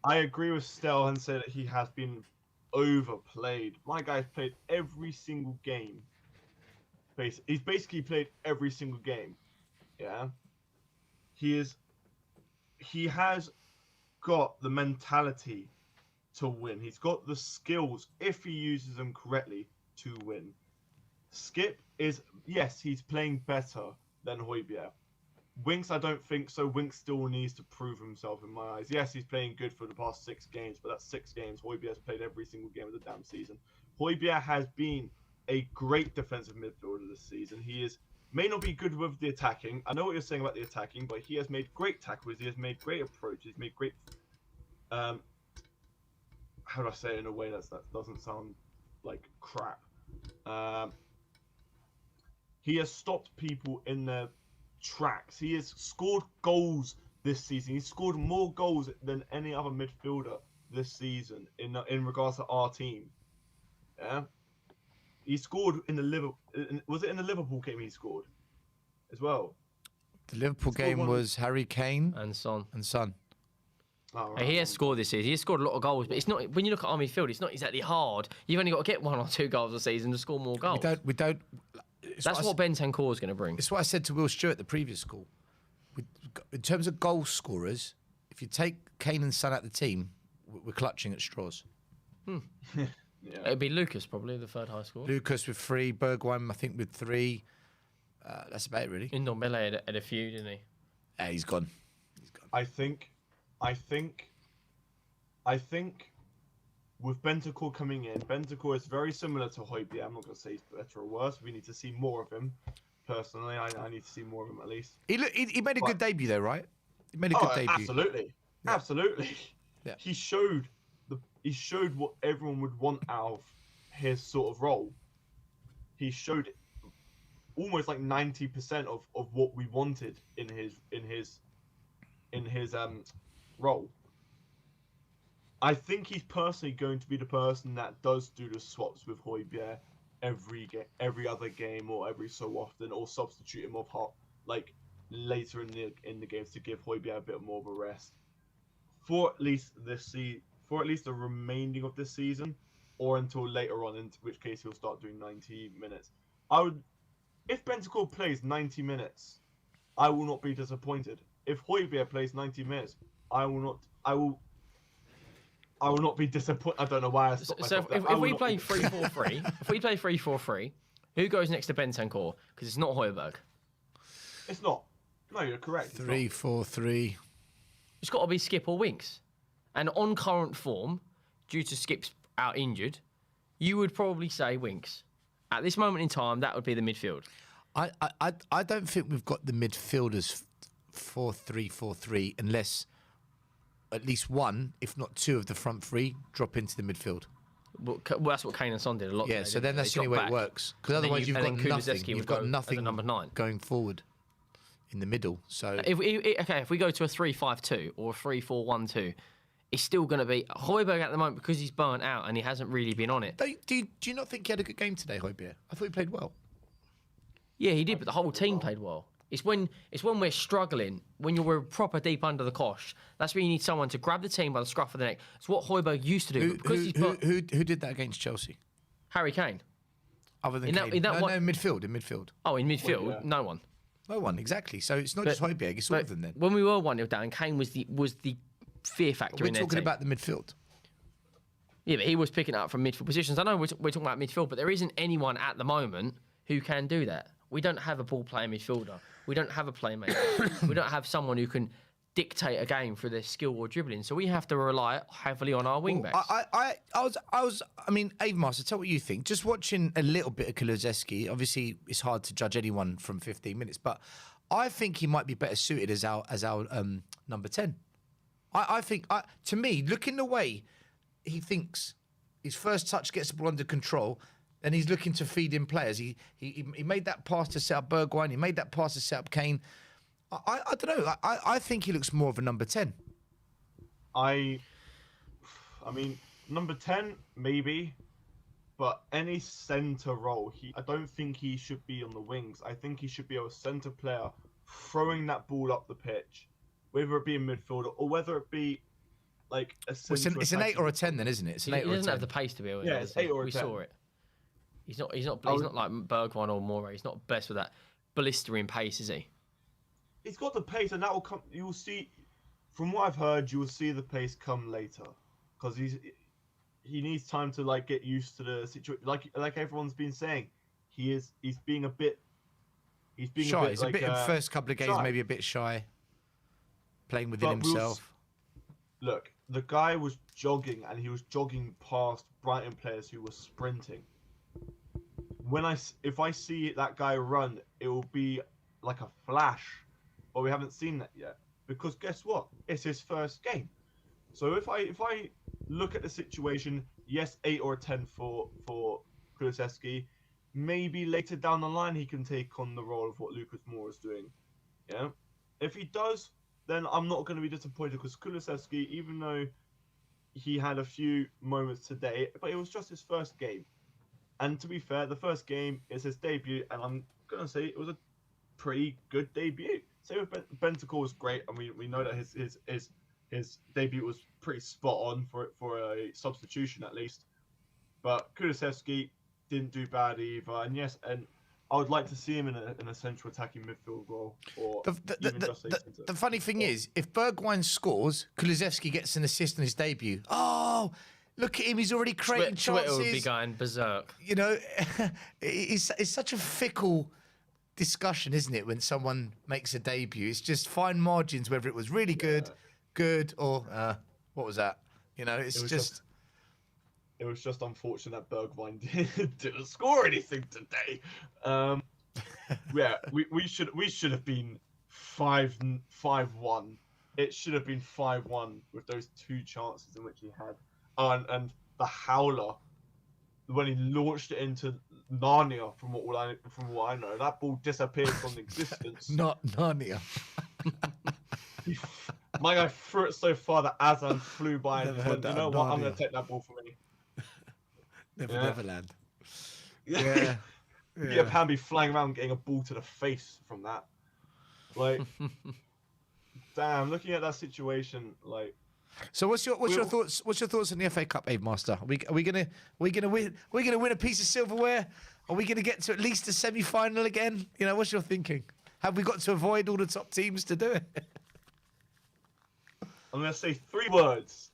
I agree with Stel and say that he has been overplayed. My guy's played every single game. He's basically played every single game. Yeah. He has got the mentality to win. He's got the skills, if he uses them correctly, to win. Skip he's playing better than Højbjerg. Winks, I don't think so. Winks still needs to prove himself in my eyes. Yes, he's playing good for the past 6 games, but that's 6 games. Højbjerg's played every single game of the damn season. Højbjerg has been a great defensive midfielder this season. He may not be good with the attacking. I know what you're saying about the attacking, but he has made great tackles. He has made great approaches. He's made great. How do I say it in a way that doesn't sound like crap? He has stopped people in their tracks. He has scored goals this season. He's scored more goals than any other midfielder this season in regards to our team. Yeah, he scored in the Liverpool. Was it in the Liverpool game he scored as well? The Liverpool game was Harry Kane and Son. Oh, right. He has scored this season. He has scored a lot of goals, but it's not. When you look at our midfield, it's not exactly hard. You've only got to get 1 or 2 goals a season to score more goals. We don't. That's what Bentancur is going to bring. It's what I said to Will Stewart the previous call. In terms of goal scorers, if you take Kane and Son out of the team, we're clutching at straws. Yeah. It'd be Lucas probably the third high score. Lucas with 3, Bergwijn I think with 3. That's about it really. Ndombele had a few, didn't he? Yeah, he's gone. He's gone. I think with Bentancur coming in, Bentancur is very similar to Højbjerg. I'm not going to say he's better or worse. We need to see more of him. Personally, I need to see more of him at least. He made a good debut though, right? He made a good debut. Absolutely, Yeah. absolutely. Yeah. He showed what everyone would want out of his sort of role. He showed almost like 90% of what we wanted in his role. I think he's personally going to be the person that does do the swaps with Højbjerg every other game or every so often, or substitute him off hot like later in the games to give Højbjerg a bit more of a rest for at least the remaining of this season, or until later on, in which case he'll start doing 90 minutes. If Bentancur plays 90 minutes, I will not be disappointed. If Højbjerg plays 90 minutes, I will not be disappointed. I don't know why I stopped So myself if we play 3-4-3, if we play 3-4-3, who goes next to Bentancur? Because it's not Højbjerg. It's not. No, you're correct. 3-4-3. It's got to be Skip or Winks. And on current form, due to Skip's out injured, you would probably say Winks. At this moment in time, that would be the midfield. I don't think we've got the midfielders 4-3-4-3 unless at least one, if not 2 of the front 3 drop into the midfield. Well, that's what Kane and Son did a lot. Yeah, today, so then that's the only way it works. Because And then otherwise you've got nothing. Kulusevski You've would got go as a nothing number 9. going forward in the middle. So If we go to a 3-5-2 or a 3-4-1-2, it's still going to be Højbjerg at the moment because he's burnt out and he hasn't really been on it. do you not think he had a good game today, Højbjerg? I thought he played well. Yeah, he did, but the whole team played well. It's when we're struggling, when you're proper deep under the cosh. That's when you need someone to grab the team by the scruff of the neck. It's what Højbjerg used to do. Who did that against Chelsea? Harry Kane. Other than In Kane? that No, midfield. In midfield. Oh, in midfield, Well, yeah. no one. No one, exactly. So it's not just Højbjerg, it's all of them then. When we were 1-0 down, Kane was the fear factor We're in their talking team. about the midfield. Yeah, but he was picking it up from midfield positions. I know we're talking about midfield, but there isn't anyone at the moment who can do that. We don't have a ball-playing midfielder. We don't have a playmaker. We don't have someone who can dictate a game through their skill or dribbling. So we have to rely heavily on our wing backs. I mean, Ave Master, tell what you think. Just watching a little bit of Kulusevski, obviously it's hard to judge anyone from 15 minutes, but I think he might be better suited as our number 10. I think, to me, looking the way he thinks, his first touch gets the ball under control, and he's looking to feed in players. He made that pass to set up Bergwijn. He made that pass to set up Kane. I don't know. I think he looks more of a number 10. I mean, number 10 maybe, but any centre role, I don't think he should be on the wings. I think he should be a centre player throwing that ball up the pitch, whether it be in midfield or whether it be like a centre. It's an 8 or a 10 then, isn't it? It's an 8 he or a 10. doesn't have the pace to be able to. Yeah, it's 8 or a we 10. saw it. He's not like Bergwijn or Moura. He's not best with that blistering pace, is he? He's got the pace, and that will come. You will see, from what I've heard, you will see the pace come later, because he needs time to like get used to the situation. Like everyone's been saying, he's being a bit Shy. a bit, first couple of games, shy. maybe a bit shy. Playing within But himself. Look, the guy was jogging, and he was jogging past Brighton players who were sprinting. If I see that guy run, it will be like a flash, but we haven't seen that yet, because guess what? It's his first game. So if I look at the situation, yes, 8 or 10 for Kulusevski, maybe later down the line he can take on the role of what Lucas Moura is doing. Yeah, if he does, then I'm not going to be disappointed, because Kulusevski, even though he had a few moments today, but it was just his first game. And to be fair, the first game is his debut, and I'm going to say it was a pretty good debut. Same with Bentancur was great, and we know that his debut was pretty spot on for a substitution at least. But Kulusevski didn't do bad either, and yes, and I would like to see him in a central attacking midfield role. Or the funny thing is, if Bergwijn scores, Kulusevski gets an assist in his debut. Oh, Look at him; he's already creating Twitter chances. would be going berserk. You know, it's such a fickle discussion, isn't it? When someone makes a debut, it's just fine margins whether it was really good, or what was that? You know, it's just. It was just unfortunate that Bergwijn didn't score anything today. Yeah, we should have been 5-1. It should have been 5-1 with those 2 chances in which he had. And the howler, when he launched it into Narnia, from what I know, that ball disappeared from existence. Not Narnia. My guy threw it so far that Azan flew by and Never went, heard you that know of what, I'm Narnia. going to take that ball for me. Neverland. Yeah. Yeah. Peter Pan be flying around getting a ball to the face from that. Like, damn, looking at that situation, like. So what's your thoughts? What's your thoughts on the FA Cup, Ave Master? Are we gonna win? We're gonna win a piece of silverware? Are we gonna get to at least a semi-final again? You know, what's your thinking? Have we got to avoid all the top teams to do it? I'm going to say 3 words.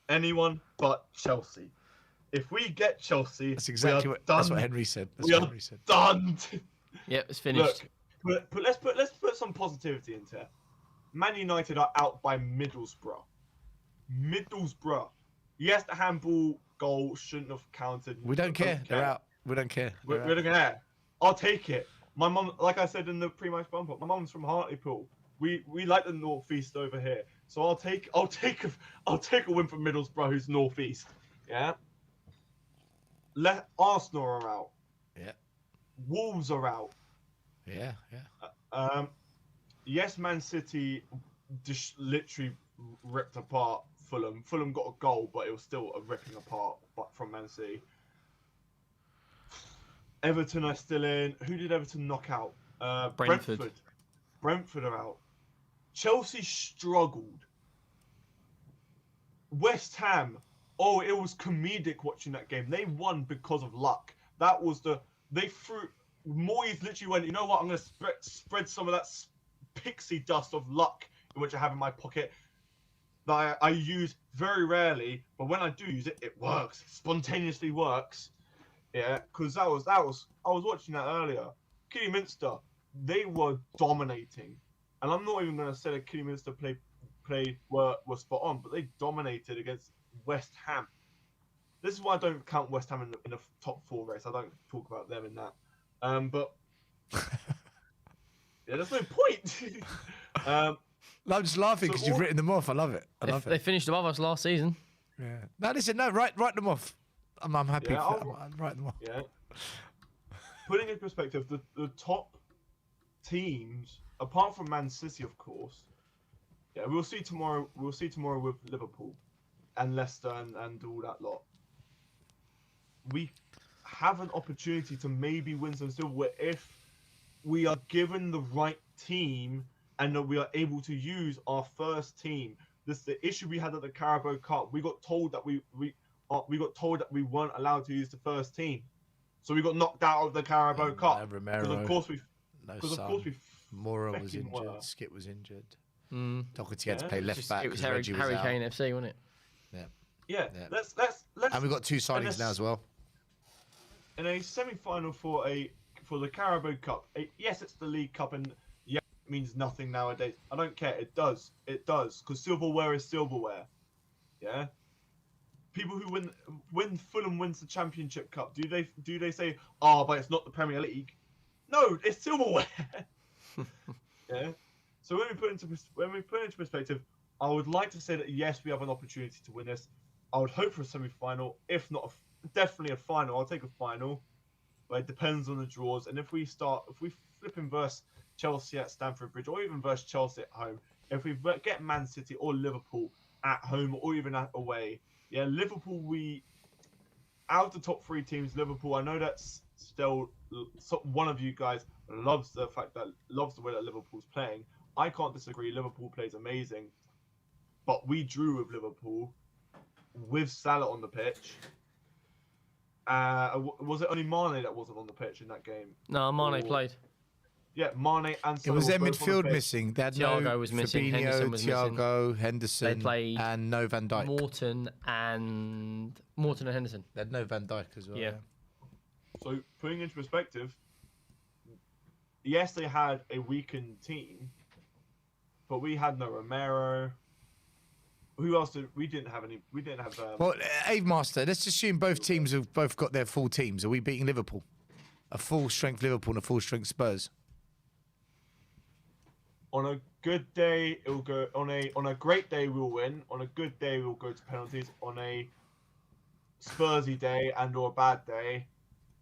Anyone but Chelsea. If we get Chelsea, That's exactly we are what. done. That's what Henry said. That's We what are Henry said. done. Yep, it's finished. Look, let's put some positivity into it. Man United are out by Middlesbrough. Yes, the handball goal shouldn't have counted. We don't care. They're out. We don't care. We don't care. I'll take it. My mum, like I said in the pre-match bump up, my mum's from Hartlepool. We like the northeast over here, so I'll take a win from Middlesbrough, who's northeast. Yeah. Arsenal are out. Yeah. Wolves are out. Yeah. Yeah. Yes, Man City just literally ripped apart Fulham. Fulham got a goal, but it was still a ripping apart from Man City. Everton are still in. Who did Everton knock out? Brentford. Brentford are out. Chelsea struggled. West Ham. Oh, it was comedic watching that game. They won because of luck. That was they threw. Moyes literally went, you know what? I'm going to spread some of that pixie dust of luck in which I have in my pocket that I use very rarely, but when I do use it, it works. Spontaneously works. Yeah, because I was watching that earlier. Kidderminster, they were dominating, and I'm not even going to say that Kidderminster were spot on, but they dominated against West Ham. This is why I don't count West Ham in the top 4 race. I don't talk about them in that. But yeah, there's no point. I'm just laughing because So you've all- written them off. I love it. I love They it. finished above us last season. Yeah. No, listen. No, write them off. I'm happy. Yeah, I'm write them off. Yeah. Putting in perspective, the top teams, apart from Man City, of course. Yeah, we'll see tomorrow. We'll see tomorrow with Liverpool, and Leicester, and all that lot. We have an opportunity to maybe win some silverware if we are given the right team and that we are able to use our first team. This is the issue we had at the Carabao Cup. We got told that we got told that we weren't allowed to use the first team, so we got knocked out of the Carabao Cup. Romero, Because of course we Moura was fecking injured. were. Skip was injured. Mm. Doherty had to Yeah. play left back. It was 'cause Reggie Harry out. Kane FC, wasn't it? Yeah. Yeah, Yeah. let's And we've got 2 signings now as well. in a semi-final for the Carabao Cup. Yes, it's the League Cup, and yeah, it means nothing nowadays. I don't care. It does, because silverware is silverware. Yeah. People who when Fulham wins the Championship Cup, do they say, "Oh, but it's not the Premier League"? No, it's silverware. Yeah. So when we put into perspective, I would like to say that yes, we have an opportunity to win this. I would hope for a semi-final, if not definitely a final. I'll take a final, but it depends on the draws. And if we flip and verse Chelsea at Stamford Bridge, or even verse Chelsea at home, if we get Man City or Liverpool at home or even away, yeah, Liverpool, out of the top 3 teams, Liverpool, I know that's still one of you guys loves the way that Liverpool's playing. I can't disagree. Liverpool plays amazing, but we drew with Liverpool with Salah on the pitch. Was it only Mane that wasn't on the pitch in that game? No, Mane Or- played. Yeah, Mane and It Salah was were their both on the midfield pitch. missing. They had Thiago no was missing, Fabinho, Henderson was missing. Thiago, Henderson, They played and no Van Dijk. Morton and Henderson. They had no Van Dijk as well. Yeah. So putting into perspective, yes, they had a weakened team, but we had no Romero. Who else did we didn't have any? We didn't have. Well, Ave Master, let's assume both teams have both got their full teams. Are we beating Liverpool? A full strength Liverpool and a full strength Spurs. On a good day, it will go. On a great day, we'll win. On a good day, we'll go to penalties. On a Spursy day and or a bad day,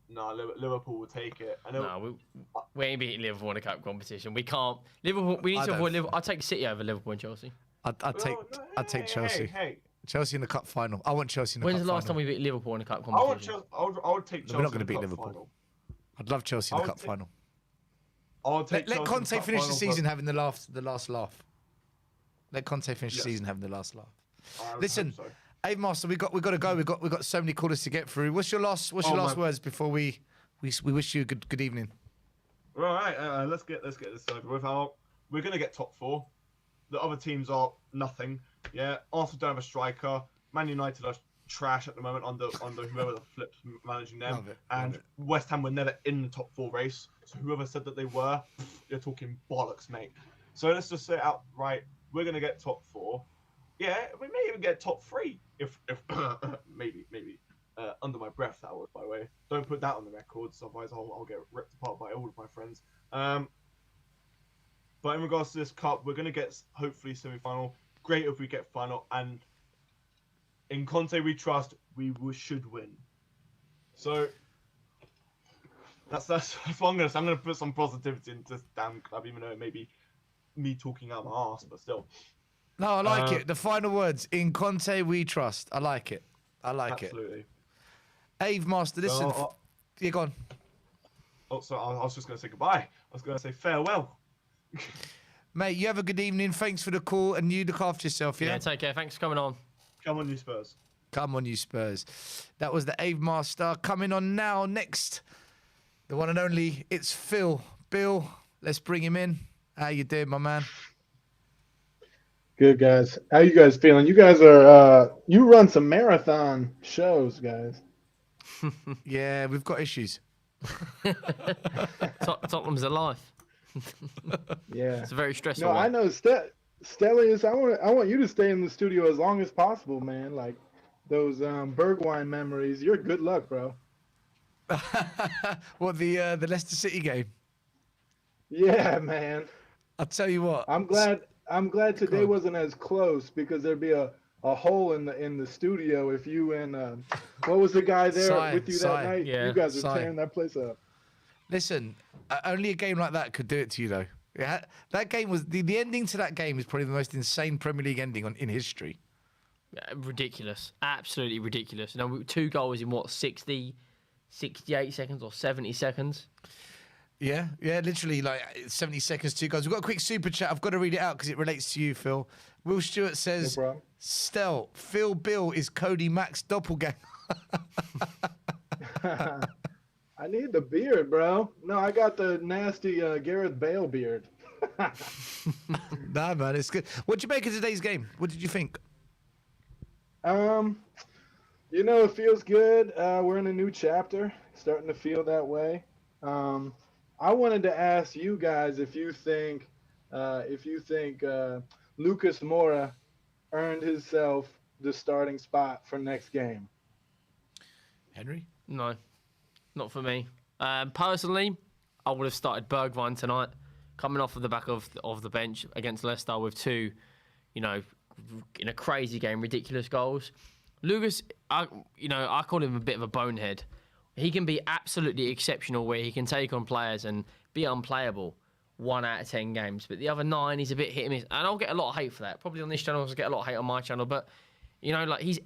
no, Liverpool will take it. No, we ain't beating Liverpool in a cup competition. We can't. Liverpool. We need I to don't avoid Liverpool. I'll take City over Liverpool and Chelsea. I'd take Chelsea. Hey. Chelsea in the cup final. I want Chelsea in the cup When's final. the last time we beat Liverpool in a cup I want competition? Chelsea. I would take Chelsea. We're not going to in the beat cup Liverpool. final. I'd love Chelsea in I the would cup take- final. I'll take Let Chelsea in Conte the cup finish the final, season but having the last laugh. Let Conte finish the Yes. season having the last laugh. I would Listen, hope so. Ave Master, we got to go. We got so many callers to get through. What's your last Oh, man. words before we wish you a good evening? All right, let's get this over with. We're gonna get top 4. The other teams are nothing. Yeah, Arsenal don't have a striker. Man United are trash at the moment under whoever the flip's managing them. Love it, And love it. West Ham were never in the top 4 race. So whoever said that they were, you're talking bollocks, mate. So let's just say it outright, we're gonna get top 4. Yeah, we may even get top 3 if maybe. Under my breath, that was, by the way. Don't put that on the records, otherwise I'll get ripped apart by all of my friends. But in regards to this cup, we're going to get hopefully semi-final. Great if we get final. And in Conte we trust, we should win. So that's what I'm going to say. I'm going to put some positivity into this damn club, even though it may be me talking out my arse, but still. No, I like it. The final words, in Conte we trust. I like it. Absolutely. Ave Master, listen. You're gone. Oh, sorry, I was just going to say goodbye. I was going to say farewell. Mate, you have a good evening. Thanks for the call, and you look after yourself, yeah? Yeah, take care. Thanks for coming on. Come on, you Spurs. Come on, you Spurs. That was the Ave Master. Coming on now, next, the one and only, it's Phil. Bill, let's bring him in. How you doing, my man? Good, guys. How you guys feeling? You guys are, you run some marathon shows, guys. Yeah, we've got issues. Tottenham's alive. Yeah. It's a very stressful No, one. I know, Stellius, I want you to stay in the studio as long as possible, man. Like those Bergwijn memories. You're good luck, bro. What, the Leicester City game? Yeah, man. I'll tell you what. I'm glad today on. wasn't as close because there'd be a hole in the studio if you and what was the guy there with you that night? Yeah, you guys are Sai. tearing that place up. Listen, only a game like that could do it to you, though. Yeah, that game was the ending to that game is probably the most insane Premier League ending in history. Ridiculous. Absolutely ridiculous. You know, 2 goals in what, 60, 68 seconds or 70 seconds? Yeah, literally like 70 seconds, 2 goals. We've got a quick super chat. I've got to read it out because it relates to you, Phil. Will Stewart says, No problem. Stel, Phil Bill is Cody Mack's doppelganger. I need the beard, bro. No, I got the nasty Gareth Bale beard. Nah, man, it's good. What'd you make of today's game? What did you think? You know, it feels good. We're in a new chapter, starting to feel that way. I wanted to ask you guys if you think Lucas Moura earned himself the starting spot for next game. Henry? No, not for me. Personally, I would have started Bergwijn tonight, coming off of the back of the bench against Leicester with 2, you know, in a crazy game, ridiculous goals. Lucas, I call him a bit of a bonehead. He can be absolutely exceptional where he can take on players and be unplayable 1 out of 10 games. But the other 9, he's a bit hit and miss. And I'll get a lot of hate for that. Probably on this channel, I'll get a lot of hate on my channel. But, you know, like his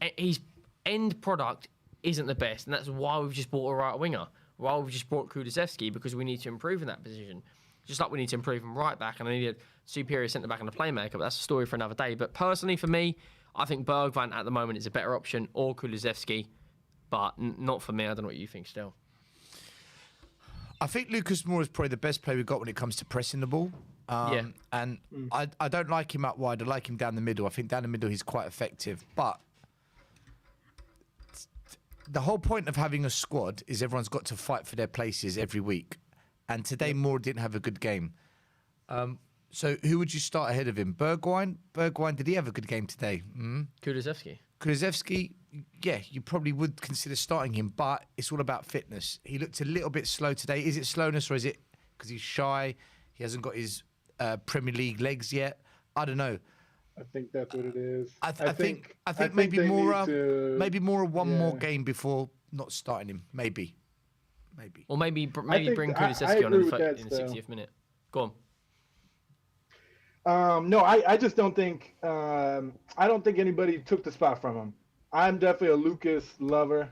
end product isn't the best. And that's why we've just bought a right winger. Why we've just brought Kulusevski, because we need to improve in that position. Just like we need to improve in right back. And I need a superior centre-back and a playmaker. But that's a story for another day. But personally, for me, I think Bergwijn at the moment is a better option, or Kulusevski. But not for me. I don't know what you think still. I think Lucas Moura is probably the best player we've got when it comes to pressing the ball. And I don't like him up wide. I like him down the middle. I think down the middle he's quite effective. But the whole point of having a squad is everyone's got to fight for their places every week. And today Moura didn't have a good game. So who would you start ahead of him? Bergwijn? Bergwijn, did he have a good game today? Kulusevski, yeah, you probably would consider starting him, but it's all about fitness. He looked a little bit slow today. Is it slowness or is it because he's shy? He hasn't got his Premier League legs yet. I don't know. I think that's what it is. I think maybe Moura one more game before not starting him. Maybe. Or maybe bring Kulusevski on in the 60th minute. Go on. No, I just don't think I don't think anybody took the spot from him. I'm definitely a Lucas lover.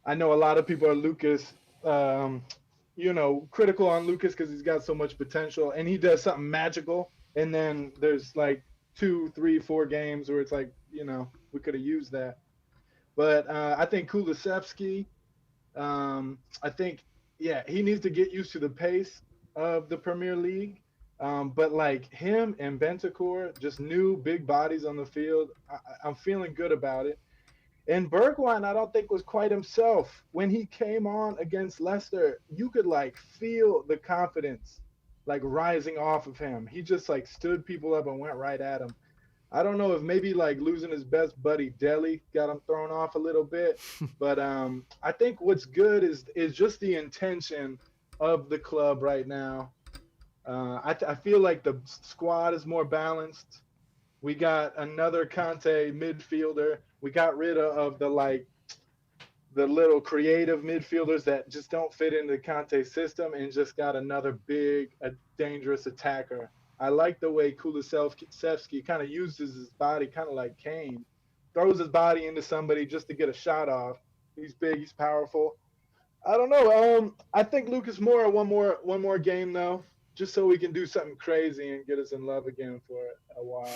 I know a lot of people are Lucas, critical on Lucas because he's got so much potential and he does something magical. And then there's like 2, 3, 4 games where it's like, we could have used that. But I think Kulusevski, I think, he needs to get used to the pace of the Premier League. But like him and Bentancur, just new big bodies on the field. I'm feeling good about it. And Bergwijn, I don't think was quite himself. When he came on against Leicester, you could like feel the confidence like rising off of him. He just like stood people up and went right at him. I don't know if maybe like losing his best buddy Dele got him thrown off a little bit. But I think what's good is just the intention of the club right now. I feel like the squad is more balanced. We got another Conte midfielder. We got rid of the little creative midfielders that just don't fit into the Conte system and just got another dangerous attacker. I like the way Kulusevski kind of uses his body kind of like Kane. Throws his body into somebody just to get a shot off. He's big, he's powerful. I don't know. I think Lucas Moura one more game though. Just so we can do something crazy and get us in love again for a while.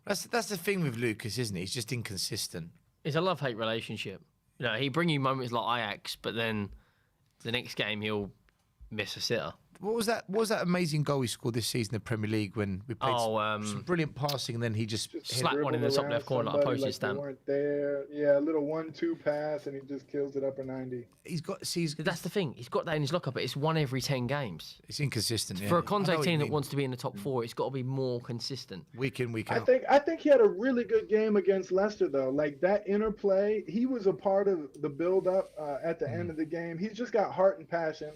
That's the thing with Lucas, isn't it? He's just inconsistent. It's a love-hate relationship. He bring you moments like Ajax, but then the next game he'll miss a sitter. What was that amazing goal he scored this season in the Premier League when we played some brilliant passing and then he just slapped one in the top left corner like a postage stamp. Weren't there. Yeah, a little 1-2 pass and he just kills it upper 90. That's the thing. He's got that in his locker, but it's one every 10 games. It's inconsistent. For a Conte team that wants to be in the top 4, it's got to be more consistent. Week in, week out. I think he had a really good game against Leicester though. Like that interplay, he was a part of the build up at the end of the game. He's just got heart and passion.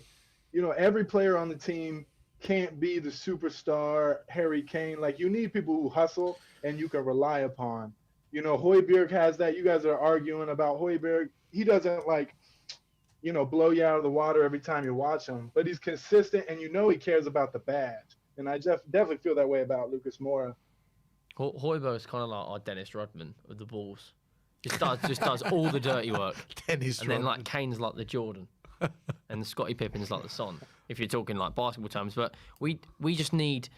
Every player on the team can't be the superstar Harry Kane. Like you need people who hustle and you can rely upon. Højbjerg has that. You guys are arguing about Højbjerg. He doesn't blow you out of the water every time you watch him, but he's consistent and he cares about the badge. And I definitely feel that way about Lucas Moura. Højbjerg is kind of like our Dennis Rodman with the balls. Just does all the dirty work. Dennis Rodman. Then like Kane's like the Jordan. And Scottie Pippen's like the Son, if you're talking like basketball terms. But we just need,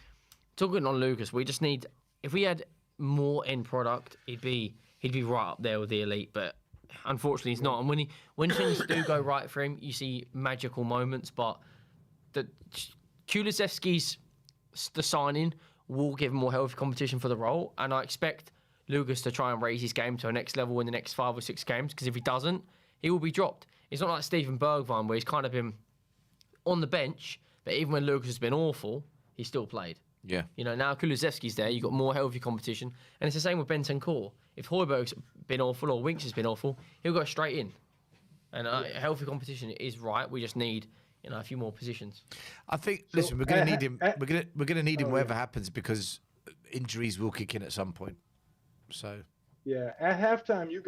talking on Lucas, we just need, if we had more end product, he'd be right up there with the elite. But unfortunately, he's not. And when things do go right for him, you see magical moments. But the Kulusevski's the signing will give him more healthy competition for the role, and I expect Lucas to try and raise his game to a next level in the next 5 or 6 games. Because if he doesn't, he will be dropped. It's not like Steven Bergwijn where he's kind of been on the bench, but even when Lucas has been awful, he still played. Yeah. Now Kulusevski's there, you've got more healthy competition. And it's the same with Bentancur. If Højbjerg's been awful or Winks has been awful, he'll go straight in. And healthy competition is right. We just need a few more positions. I think, listen, we're going to need him. We're going to need him wherever happens because injuries will kick in at some point. So... Yeah, at halftime, you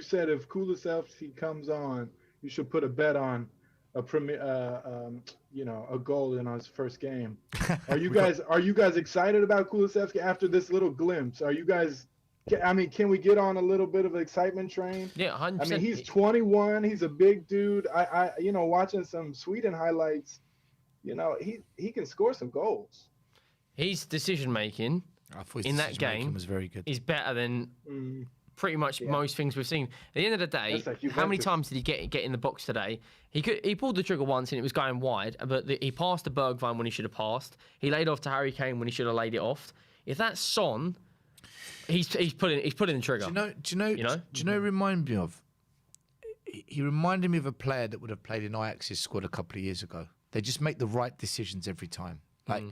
said if Kulusevski comes on, you should put a bet on a goal in his first game. Are you guys excited about Kulusevski after this little glimpse? Are you guys? Can we get on a little bit of an excitement train? Yeah, 100%. He's 21. He's a big dude. I watching some Sweden highlights, he can score some goals. His decision making in that game was very good. Is better than pretty much most things we've seen. At the end of the day, That's like how many Juventus. times did he get in the box today? He pulled the trigger once and it was going wide, but he passed to Bergwijn when he should have passed. He laid off to Harry Kane when he should have laid it off. If that's Son, he's pulling the trigger. Do you know? Remind me of. He reminded me of a player that would have played in Ajax's squad a couple of years ago. They just make the right decisions every time. Like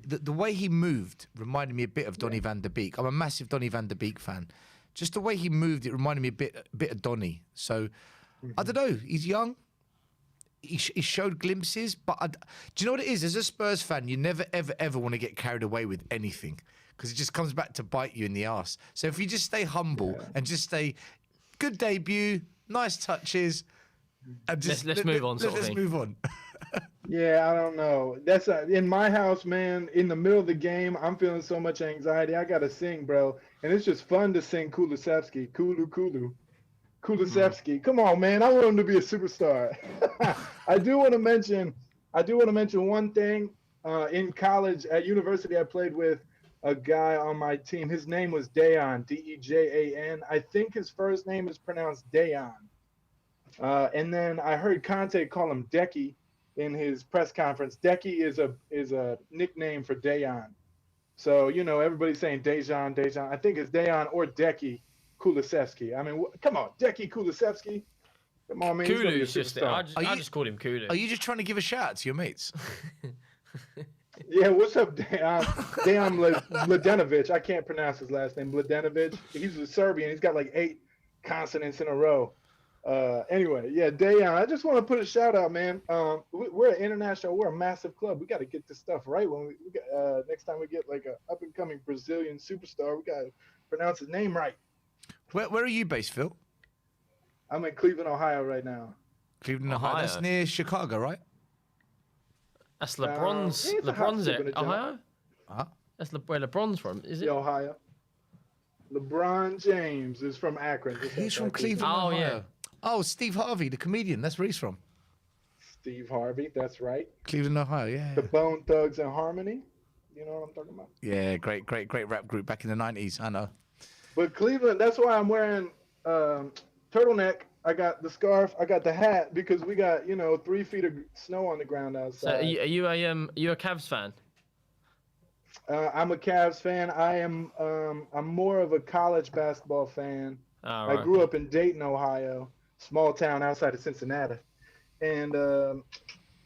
the way he moved reminded me a bit of Donny van der Beek. I'm a massive Donny van der Beek fan. Just the way he moved, it reminded me a bit of Donny. So I don't know. He's young. He showed glimpses, but do you know what it is? As a Spurs fan, you never ever want to get carried away with anything because it just comes back to bite you in the arse. So if you just stay humble and just stay good debut, nice touches, and just let's move on. Let's move on. Yeah, I don't know. That's in my house, man. In the middle of the game, I'm feeling so much anxiety. I gotta sing, bro, and it's just fun to sing Kulusevski, Kulusevski. Come on, man. I want him to be a superstar. I do want to mention one thing. In college, at university, I played with a guy on my team. His name was Dejan, Dejan. I think his first name is pronounced Dejan. And then I heard Conte call him Decky in his press conference. Decky is a nickname for Dejan. So, everybody's saying Dejan. I think it's Dejan or Decky Kulusevski. I mean, come on, Decky Kulusevski. Come on, man. Kulu's just I just called him Kulu. Are you just trying to give a shout out to your mates? Yeah, what's up, Dejan Mladenovic? I can't pronounce his last name. Mladenovic. He's a Serbian. He's got like 8 consonants in a row. Anyway, yeah, Dejan. I just want to put a shout out, man. We're an international. We're a massive club. We got to get this stuff right when we get, next time we get like a up and coming Brazilian superstar. We got to pronounce his name right. Where are you based, Phil? I'm in Cleveland, Ohio, right now. Cleveland, Ohio. That's near Chicago, right? That's LeBron's. it's a LeBron's hot it. Ohio. That's where LeBron's from. Is it? Yeah, Ohio. LeBron James is from Akron. He's from Cleveland, Oh, Ohio. yeah. Oh, Steve Harvey, the comedian. That's where he's from. Steve Harvey, that's right. Cleveland, Ohio. Yeah. The Bone Thugs and Harmony. You know what I'm talking about? Yeah, great rap group back in the 90s. I know. But Cleveland, that's why I'm wearing turtleneck. I got the scarf. I got the hat because we got 3 feet of snow on the ground So outside. are you a Cavs fan? I'm a Cavs fan. I'm more of a college basketball fan. Oh, I right. grew up in Dayton, Ohio, small town outside of Cincinnati, and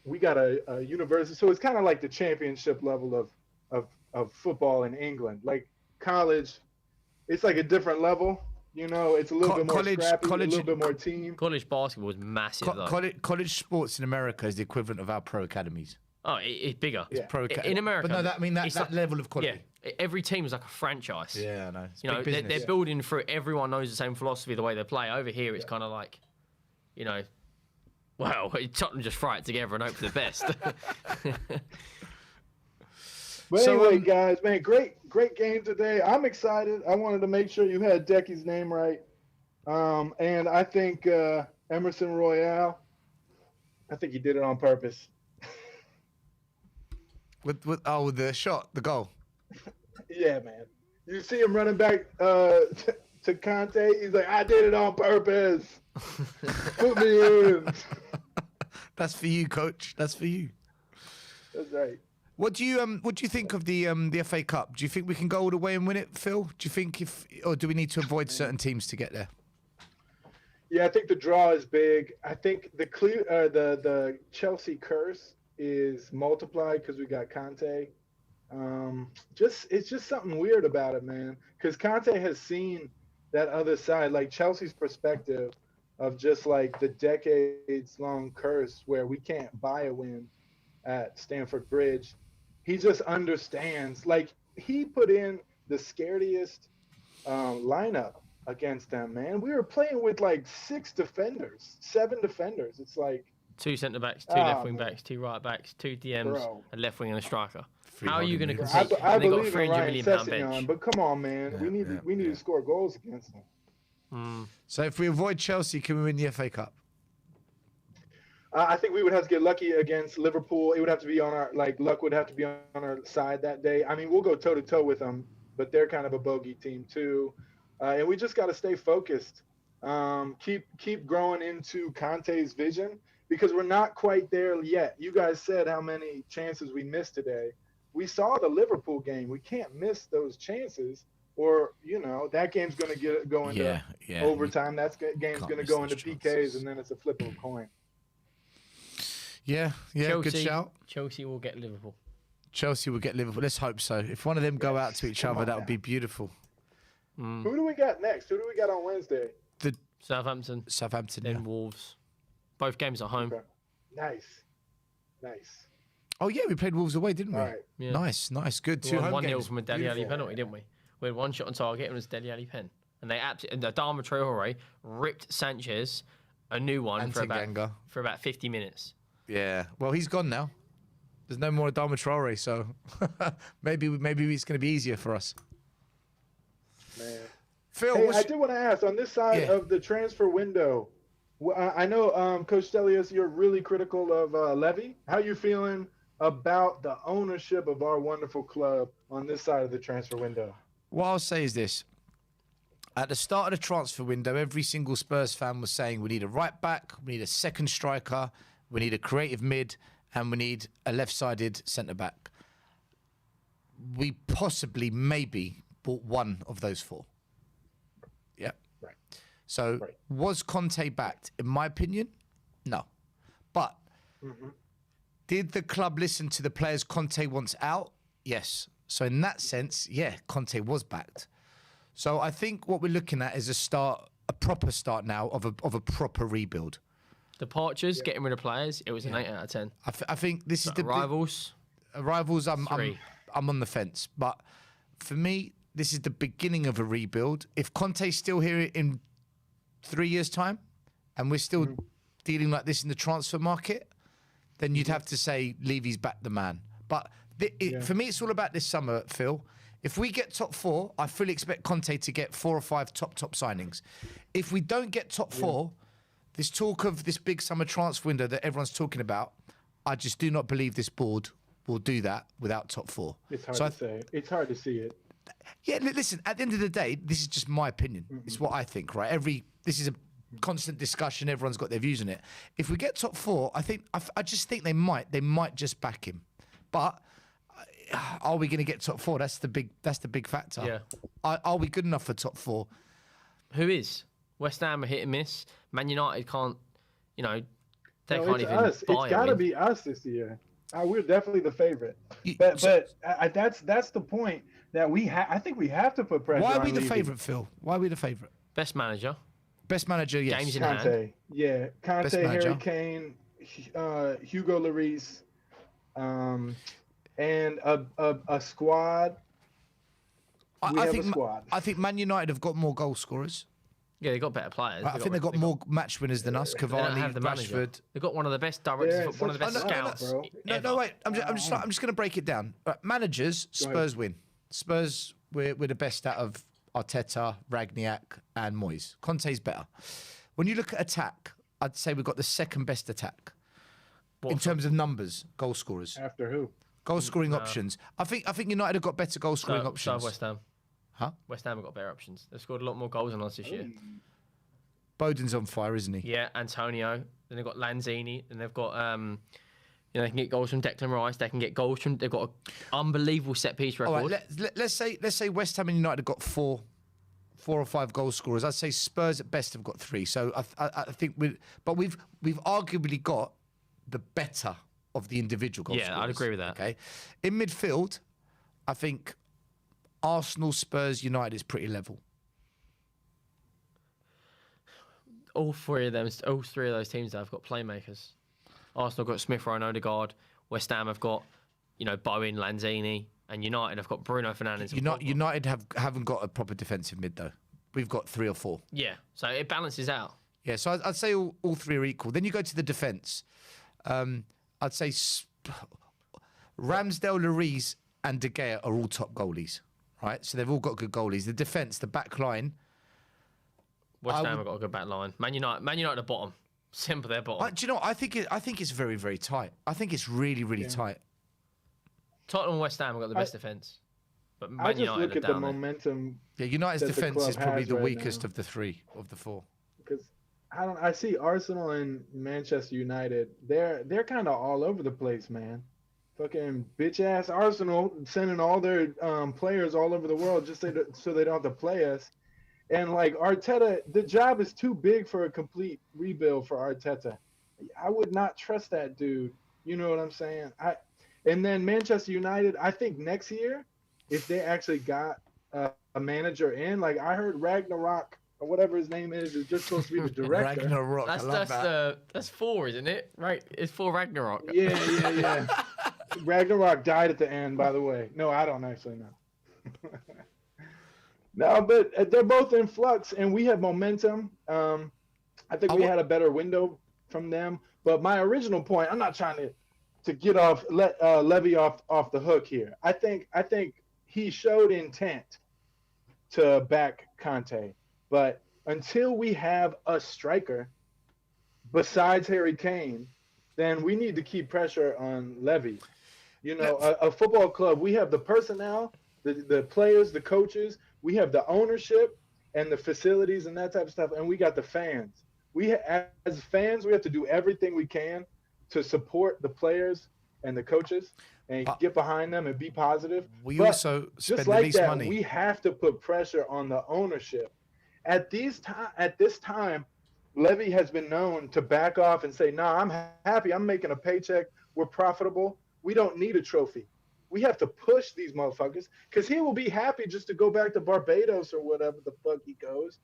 we got a university. So it's kind of like the championship level of football in England. Like college, it's like a different level. It's a little bit more scrappy, a little bit more team. College basketball is massive, though. College sports in America is the equivalent of our pro academies. Oh, it's bigger. Yeah. Pro In America. But no, that level of quality. Yeah, every team is like a franchise. Yeah, I know. It's You know, big business. they're building through. Everyone knows the same philosophy, the way they play. Over here, it's kind of like, well, Tottenham just fry it together and hope for the best. But So, anyway, guys, man, great game today. I'm excited. I wanted to make sure you had Decky's name right. And I think Emerson Royale, I think he did it on purpose. With the shot, the goal. Yeah, man. You see him running back to Conte. He's like, I did it on purpose. Put me in. That's for you, coach. That's for you. That's right. What do you think of the FA Cup? Do you think we can go all the way and win it, Phil? Do you think or do we need to avoid certain teams to get there? Yeah, I think the draw is big. I think the Chelsea curse is multiplied because we got Conte. It's just something weird about it, man. Because Conte has seen that other side, like Chelsea's perspective of just like the decades-long curse where we can't buy a win at Stamford Bridge. He just understands. Like he put in the scariest lineup against them, man. We were playing with like 7 defenders. It's like 2 centre backs, 2 left wing backs, 2 right backs, 2 DMs, Bro. a left wing and a striker. 300 How are you going to million. compete? I And they got believe in £300 Ryan million Sessegnon, bench. but come on, man. We need to score goals against them. So if we avoid Chelsea, can we win the FA Cup? I think we would have to get lucky against Liverpool. It would have to be on our luck would have to be on our side that day. I mean, we'll go toe to toe with them, but they're kind of a bogey team too. and we just got to stay focused. Keep growing into Conte's vision because we're not quite there yet. You guys said how many chances we missed today. We saw the Liverpool game. We can't miss those chances, or that game's going to go into overtime. Game's going to go into PKs, and then it's a flip of a coin. Yeah, Chelsea, good shout. Chelsea will get Liverpool. Chelsea will get Liverpool. Let's hope so. If one of them go out to each other, that would be beautiful. Who do we got next? Who do we got on Wednesday? Southampton. Then Wolves. Both games at home. Okay. Nice. Oh yeah, we played Wolves away, didn't we? All right. Yeah. Nice, good. We 2 won home 1-0 games. from a Dele Alli penalty, didn't we? We had one shot on target and it was Dele Alli pen. And they absolutely, Adama Traore ripped Sanchez a new one for about 50 minutes. Yeah. Well, he's gone now. There's no more Adama Traore, so maybe it's going to be easier for us. Man. Phil, hey, I did want to ask on this side of the transfer window. I know, Coach Stelios, you're really critical of Levy. How you feeling about the ownership of our wonderful club on this side of the transfer window? What I'll say is this. At the start of the transfer window, every single Spurs fan was saying we need a right back, we need a second striker, we need a creative mid, and we need a left-sided centre-back. We possibly, maybe, bought one of those 4. Yeah. Right. So, was Conte backed? In my opinion, no. But did the club listen to the players Conte wants out? Yes. So, in that sense, Conte was backed. So, I think what we're looking at is a proper start now of a proper rebuild. Departures, getting rid of players, it was an 8 out of 10. I think this is the Arrivals. I'm on the fence, but for me, this is the beginning of a rebuild. If Conte's still here in 3 years' time, and we're still dealing like this in the transfer market, then you'd have to say Levy's back the man. But for me, it's all about this summer, Phil. If we get top 4, I fully expect Conte to get 4 or 5 top signings. If we don't get top 4, this talk of this big summer transfer window that everyone's talking about, I just do not believe this board will do that without top 4. It's hard to say. It's hard to see it. Yeah, listen, at the end of the day, this is just my opinion. It's what I think, right? This is a constant discussion. Everyone's got their views on it. If we get top 4, I just think they might just back him. But are we going to get top 4? That's the big factor. Yeah. Are we good enough for top 4? Who is? West Ham are hit and miss. Man United can't, they can't even us. buy It's got to be us this year. We're definitely the favorite. But that's the point that I think we have to put pressure on Why are we the Levy. favorite, Phil? Why are we the favorite? Best manager. Best manager, yes. Games in Conte. hand. Yeah. Conte, Best manager. Harry Kane, Hugo Lloris, and a squad. I think Man United have got more goal scorers. Yeah, they got better players. I think they've got more match winners than us. They don't Cavani, have the manager. Rashford. They've got one of the best directors, one of the best such scouts. bro. No, wait. I'm just going to break it down. Right, managers, Spurs win. Spurs, we're the best out of Arteta, Ragniak, and Moyes. Conte's better. When you look at attack, I'd say we've got the second best attack in terms of numbers, goal scorers, After who? goal scoring options. I think United have got better goal scoring So options. West Ham. Huh? West Ham have got better options. They've scored a lot more goals than us this year. Bowden's on fire, isn't he? Yeah, Antonio. Then they've got Lanzini. Then they've got they can get goals from Declan Rice. They can get goals from. They've got an unbelievable set piece record. All right, let's say West Ham and United have got 4 or 5 goal scorers. I'd say Spurs at best have got 3. So I think we've arguably got the better of the individual goal scorers. Yeah, I'd agree with that. Okay, in midfield, I think Arsenal, Spurs, United is pretty level. All three of those teams have got playmakers. Arsenal got Smith Rowe and Odegaard. West Ham have got, Bowen, Lanzini, and United have got Bruno Fernandes. United haven't got a proper defensive mid though. We've got 3 or 4. Yeah, so it balances out. Yeah, so I'd say all 3 are equal. Then you go to the defence. I'd say Ramsdale, Lloris, and De Gea are all top goalies, right? So they've all got good goalies. The defence, the back line. West Ham have got a good back line. Man United at bottom. Simple, they're bottom. Do you know? I think it's very, very tight. I think it's really, really tight. Tottenham and West Ham have got the best defence. But I Man just United look are at the down there. momentum Yeah, United's that the defence club is probably has the right weakest now. of the four. Because I see Arsenal and Manchester United. They're kind of all over the place, man. Fucking bitch ass Arsenal sending all their players all over the world just so they don't have to play us. And like Arteta, the job is too big for a complete rebuild for Arteta. I would not trust that dude. You know what I'm saying? And then Manchester United, I think next year, if they actually got a manager in, like I heard Ragnarok or whatever his name is just supposed to be the director. Ragnarok, I love that. That's 4, isn't it? Right, it's 4 Ragnarok. Yeah. Ragnarok died at the end, by the way. No, I don't actually know. No, but they're both in flux, and we have momentum. I think we had a better window from them. But my original point, I'm not trying to get let Levy off the hook here. I think he showed intent to back Conte, but until we have a striker besides Harry Kane, then we need to keep pressure on Levy. You know, a football club, we have the personnel, the players, the coaches, we have the ownership and the facilities and that type of stuff, and we got the fans. As fans, we have to do everything we can to support the players and the coaches and get behind them and be positive. We But also spend just the like least that, money. we have to put pressure on the ownership. At this time, Levy has been known to back off and say, "Nah, I'm happy. I'm making a paycheck. We're profitable. We don't need a trophy. We have to push these motherfuckers because he will be happy just to go back to Barbados or whatever the fuck he goes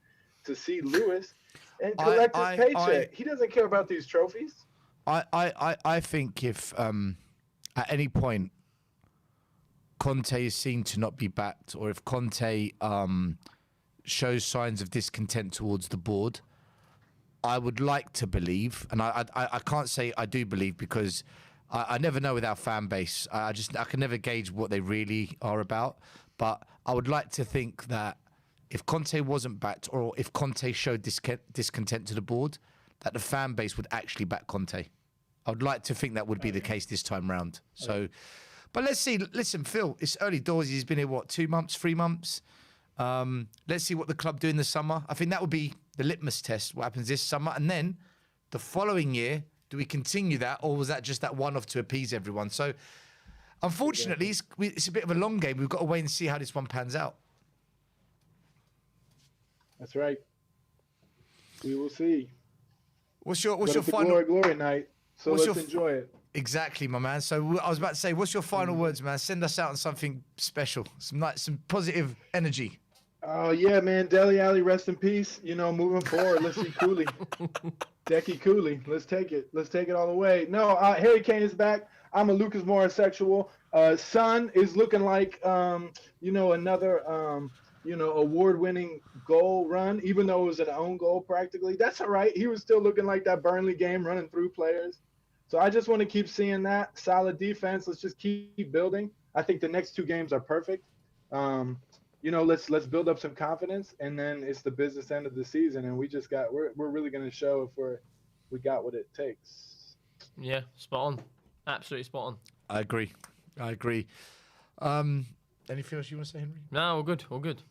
to see Lewis and collect his paycheck. He doesn't care about these trophies." I think if at any point Conte is seen to not be backed, or if Conte shows signs of discontent towards the board, I would like to believe, and I can't say I do believe because I never know with our fan base. I can never gauge what they really are about. But I would like to think that if Conte wasn't backed, or if Conte showed discontent to the board, that the fan base would actually back Conte. I would like to think that would be the case this time round. So, but let's see. Listen, Phil, it's early doors. He's been here, what, 2 months, 3 months? Let's see what the club do in the summer. I think that would be the litmus test, what happens this summer. And then the following year, do we continue that, or was that just that one-off to appease everyone? So, unfortunately, it's a bit of a long game. We've got to wait and see how this one pans out. That's right. We will see. What's your But it's a final glory night? So let's enjoy it. Exactly, my man. So I was about to say, what's your final words, man? Send us out on something special, some positive energy. Oh yeah, man. Dele Alli, rest in peace. You know, moving forward, let's see Cooley. Decky Cooley. Let's take it. Let's take it all the way. No, Harry Kane is back. I'm a Lucas Moura sexual. Son is looking like another award-winning goal run, even though it was an own goal practically. That's all right. He was still looking like that Burnley game, running through players. So I just want to keep seeing that solid defense. Let's just keep building. I think the next 2 games are perfect. Let's build up some confidence, and then it's the business end of the season, and we're really going to show if we got what it takes. Yeah, spot on. Absolutely spot on. I agree. Anything else you want to say, Henry? No, all good. All good.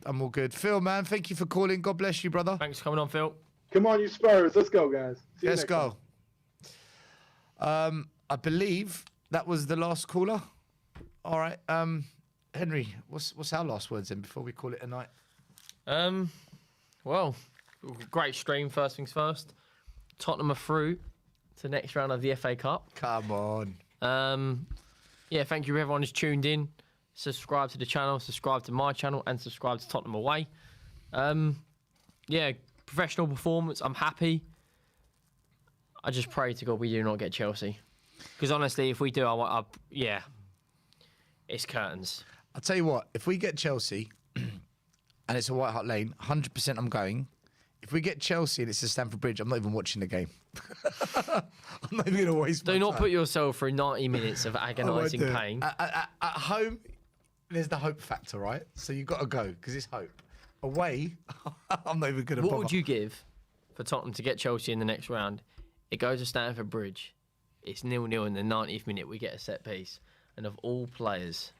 I'm all good. Phil, man, thank you for calling. God bless you, brother. Thanks for coming on, Phil. Come on, you Spurs. Let's go, guys. Let's go. I believe that was the last caller. All right. Henry, what's our last words then before we call it a night? Well, great stream. First things first. Tottenham are through to the next round of the FA Cup. Come on. Yeah, thank you everyone who's tuned in. Subscribe to the channel, subscribe to my channel, and subscribe to Tottenham Away. Yeah, professional performance. I'm happy. I just pray to God we do not get Chelsea. Because honestly, if we do, it's curtains. I'll tell you what, if we get Chelsea and it's a White Hart Lane, 100% I'm going. If we get Chelsea and it's at Stamford Bridge, I'm not even watching the game. I'm not even going to waste my time. Do not put yourself through 90 minutes of agonising pain. At home, there's the hope factor, right? So you've got to go because it's hope. Away, I'm not even going to bother. What would you give for Tottenham to get Chelsea in the next round? It goes to Stamford Bridge. It's 0-0 in the 90th minute. We get a set piece. And of all players,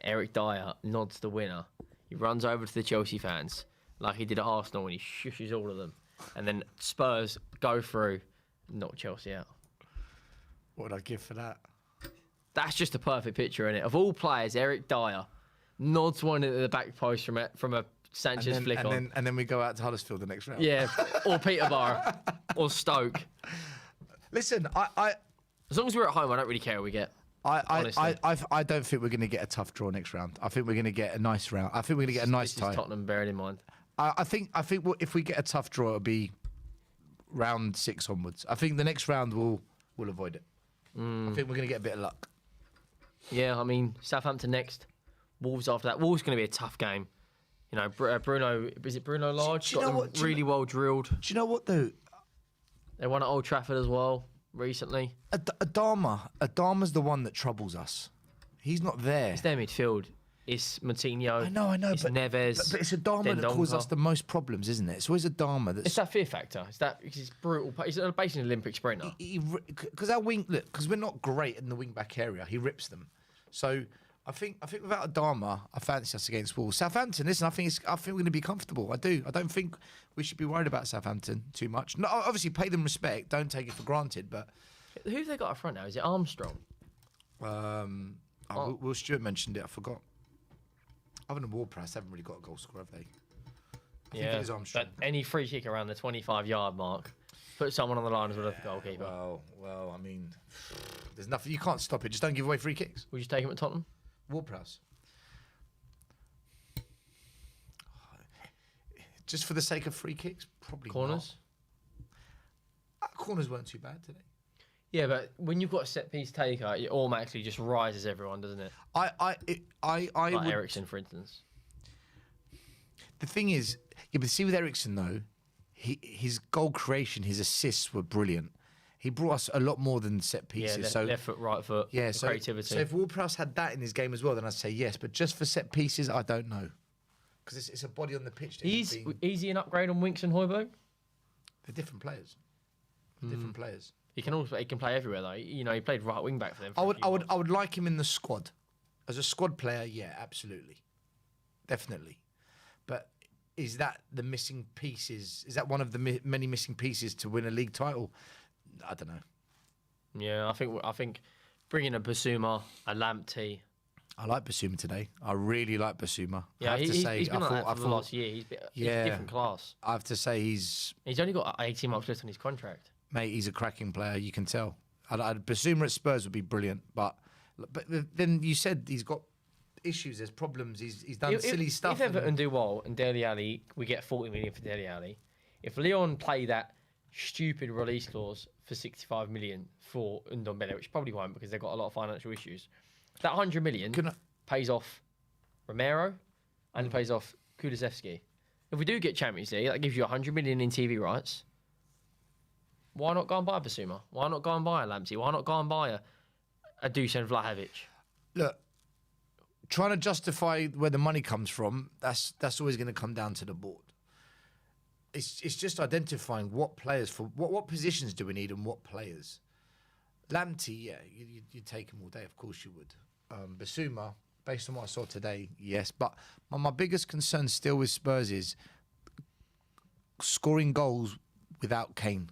Eric Dyer nods the winner. He runs over to the Chelsea fans like he did at Arsenal when he shushes all of them. And then Spurs go through, knock Chelsea out. What would I give for that? That's just a perfect picture, innit? Of all players, Eric Dyer nods one into the back post from a Sanchez flick on. And then we go out to Huddersfield the next round. Yeah, or Peterborough, or Stoke. Listen, As long as we're at home, I don't really care who we get. I don't think we're going to get a tough draw next round. I think we're going to get a nice round. I think we're going to get a nice This tie. is Tottenham, bearing in mind. I think if we get a tough draw, it'll be round 6 onwards. I think the next round we'll avoid it. I think we're going to get a bit of luck. Yeah, I mean, Southampton next. Wolves after that. Wolves going to be a tough game. You know, Bruno, is it Bruno Lage? Do you know Got what- them really well drilled. Do you know what though? They won at Old Trafford as well recently. Adama's the one that troubles us. He's not there. It's their midfield. It's Moutinho. I know, It's but Neves. But it's Adama that causes us the most problems, isn't it? It's always Adama that's. It's that fear factor. It's that he's brutal. He's basically an Olympic sprinter. Because our wing, look, because we're not great in the wing back area, he rips them. So I think without Adama, I fancy us against Wolves. Southampton, listen, I think we're going to be comfortable. I do. I don't think we should be worried about Southampton too much. No, obviously pay them respect. Don't take it for granted. But Who have they got up front now? Is it Armstrong? Will Stewart mentioned it. I forgot. Other than Ward-Prowse, haven't really got a goal scorer, have they? I think it is Armstrong. But any free kick around the 25-yard mark, put someone on the line as well as the goalkeeper. Well, I mean, there's nothing. You can't stop it. Just don't give away free kicks. Would you take him at Tottenham? Ward-Prowse. Just for the sake of free kicks, probably Corners? not. Corners weren't too bad today. Yeah, but when you've got a set piece taker, it automatically just rises everyone, doesn't it? I Like would, Eriksen, for instance. the thing is, yeah, but see with Eriksen though, his goal creation, his assists were brilliant. He brought us a lot more than set pieces. Yeah, left foot, right foot, yeah, the creativity. So if Ward-Prowse had that in his game as well, then I'd say yes. But just for set pieces, I don't know, because it's a body on the pitch. That He's easy an upgrade on Winks and Højbjerg. They're different players. Different players. He can play everywhere though. You know, he played right wing back for them. I would like him in the squad. As a squad player, yeah, absolutely. Definitely. But is that the missing pieces? Is that one of the many missing pieces to win a league title? I don't know. Yeah, I think bringing a Basuma, a Lamptey. I like Basuma today. I really like Basuma. Yeah, I have to say, he's been I like that thought, for the last year. He's a different class. I have to say he's Only got 18 months left on his contract. mate. He's a cracking player. You can tell. Basuma at Spurs would be brilliant, but then you said he's got issues. There's problems. He's done silly stuff. If Everton do well and Dele Alli, we get 40 million for Dele Alli. If Leon play that stupid release clause for 65 million for Ndombele, which probably won't because they've got a lot of financial issues, that 100 million pays off Romero and pays off Kulusevski. If we do get Champions League, that gives you 100 million in TV rights. Why not go and buy a Basuma? Why not go and buy a Lamptey? Why not go and buy a Dusan Vlahovic? Look, trying to justify where the money comes from, that's always going to come down to the board. It's just identifying what players for what positions do we need and what players. Lamptey, yeah, you take him all day, of course you would. Basuma, based on what I saw today, yes. But my biggest concern still with Spurs is scoring goals without Kane.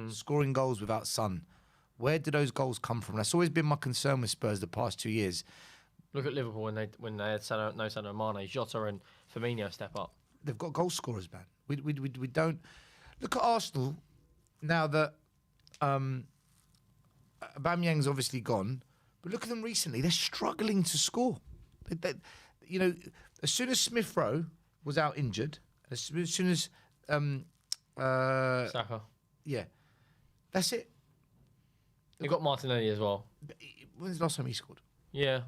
Scoring goals without Son. Where do those goals come from? That's always been my concern with Spurs the past 2 years. Look at Liverpool when they had no Sadio Mane, Jota and Firmino step up. They've got goal scorers, man. We don't look at Arsenal now that Aubameyang's obviously gone, but look at them recently. They're struggling to score. You know, as soon as Smith Rowe was out injured, as soon as Saka. yeah, that's it. You've got Martinelli as well. When's the last time he scored? Yeah.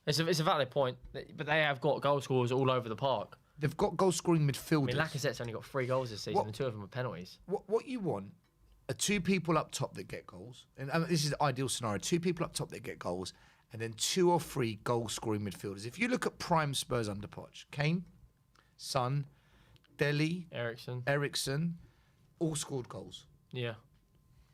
It's a valid point, but they have got goal scorers all over the park. They've got goal scoring midfielders. I mean, Lacazette's only got 3 goals this season, and 2 of them are penalties. What you want are 2 people up top that get goals, and this is the ideal scenario: 2 people up top that get goals, and then 2 or 3 goal scoring midfielders. If you look at prime Spurs under Poch, Kane, Son, Dele, Eriksen, all scored goals. Yeah.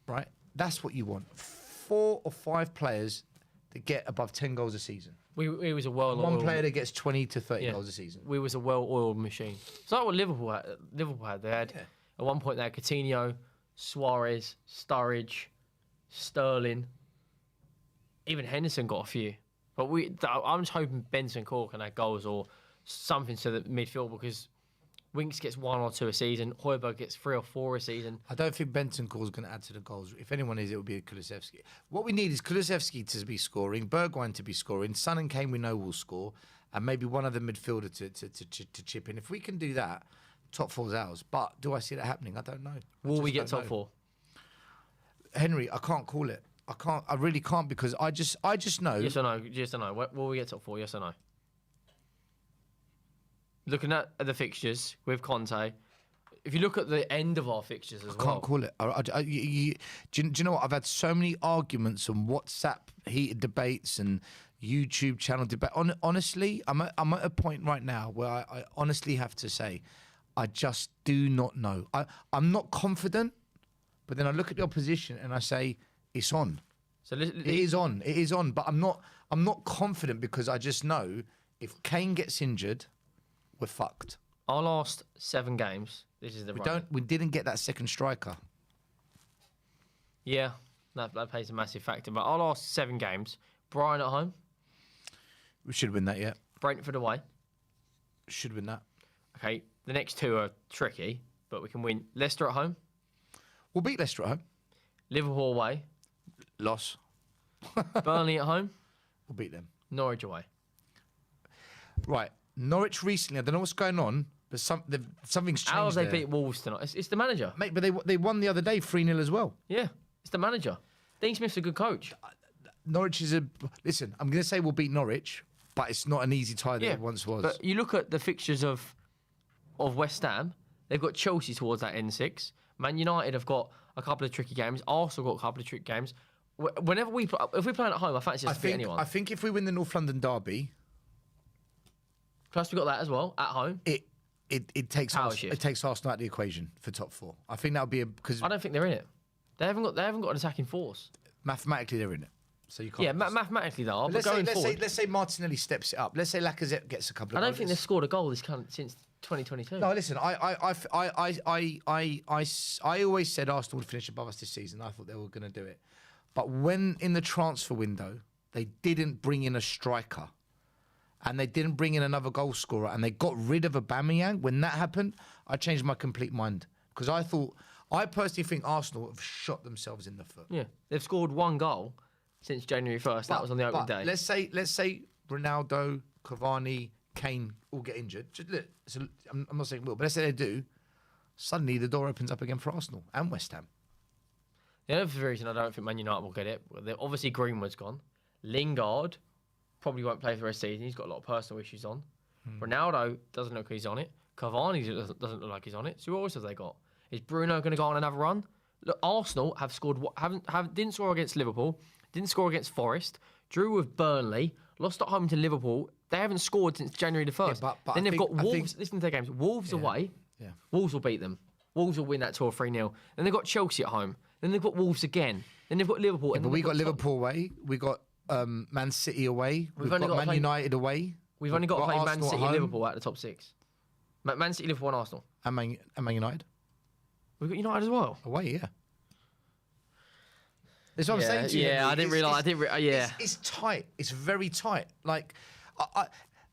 Right? That's what you want. 4 or 5 players that get above 10 goals a season. We was a well. One player that gets 20 to 30 goals a season. We was a well-oiled machine. It's like what Liverpool had. They had at one point they had Coutinho, Suarez, Sturridge, Sterling. Even Henderson got a few. But I'm just hoping Bentancur can add goals or something to the midfield because Winks gets 1 or 2 a season. Højbjerg gets 3 or 4 a season. I don't think Bentancur is going to add to the goals. If anyone is, it would be Kulusevski. What we need is Kulusevski to be scoring, Bergwijn to be scoring, Son and Kane we know will score, and maybe one other midfielder to chip in. If we can do that, top 4's ours. But do I see that happening? I don't know. Will we get top 4? Henry, I can't call it. I can't. I really can't because I just know. Yes or no? Yes or no? Will we get top 4? Yes or no? Looking at the fixtures with Conte, if you look at the end of our fixtures as well. I can't call it. Do you know what? I've had so many arguments on WhatsApp heated debates and YouTube channel debate. Honestly, I'm at a point right now where I honestly have to say, I just do not know. I'm not confident, but then I look at the opposition and I say, it's on. So it is on. It is on. But I'm not confident because I just know if Kane gets injured, we're fucked. Our last 7 games. This is the We didn't get that second striker. Yeah, that plays a massive factor. But our last 7 games: Brighton at home. We should win that, yeah. Brentford away. Should win that. Okay, the next 2 are tricky, but we can win. Leicester at home. We'll beat Leicester at home. Liverpool away. Loss. Burnley at home. We'll beat them. Norwich away. Right. Norwich recently, I don't know what's going on, but something's changed. How have they beat Wolves tonight? It's the manager. Mate, but they won the other day 3-0 as well. Yeah, it's the manager. Dean Smith's a good coach. Norwich is listen, I'm going to say we'll beat Norwich, but it's not an easy tie that it once was. But you look at the fixtures of West Ham, they've got Chelsea towards that N6. Man United have got a couple of tricky games. Arsenal got a couple of tricky games. Whenever if we're playing at home, I fancy us to beat anyone. I think if we win the North London derby, plus we got that as well at home. It takes Arsenal out of the equation for top 4. I think that'll be because I don't think they're in it. They haven't got an attacking force. Mathematically, they're in it. So you can't. Yeah, mathematically they are. But let's say Martinelli steps it up. Let's say Lacazette gets a couple of. I don't think they've scored a goal since 2022. No, listen. I always said Arsenal would finish above us this season. I thought they were going to do it, but when in the transfer window they didn't bring in a striker, and they didn't bring in another goal scorer, and they got rid of Aubameyang. When that happened, I changed my complete mind because I personally think Arsenal have shot themselves in the foot. Yeah, they've scored 1 goal since January 1st. That was on the opening day. Let's say Ronaldo, Cavani, Kane all get injured. Just look, I'm not saying will, but let's say they do. Suddenly the door opens up again for Arsenal and West Ham. The other reason I don't think Man United will get it, obviously Greenwood's gone. Lingard probably won't play for the rest of the season. He's got a lot of personal issues on. Ronaldo doesn't look like he's on it. Cavani doesn't look like he's on it. So who else have they got? Is Bruno going to go on another run? Look, Arsenal have scored. Didn't score against Liverpool. Didn't score against Forest. Drew with Burnley. Lost at home to Liverpool. They haven't scored since January the 1st. Yeah, but then they've got Wolves. Listen to their games. Wolves away. Yeah. Wolves will beat them. Wolves will win that 2 or 3-0. Then they've got Chelsea at home. Then they've got Wolves again. Then they've got Liverpool. Yeah, but we got Liverpool away. We got Man City away. We've got Man United away. We've only got to play Man Arsenal City and Liverpool out of the top 6. Man City, Liverpool and Arsenal. And Man United. We've got United as well. Away, yeah. That's what I'm saying to you. Yeah, I didn't realise. It's tight. It's very tight. Like,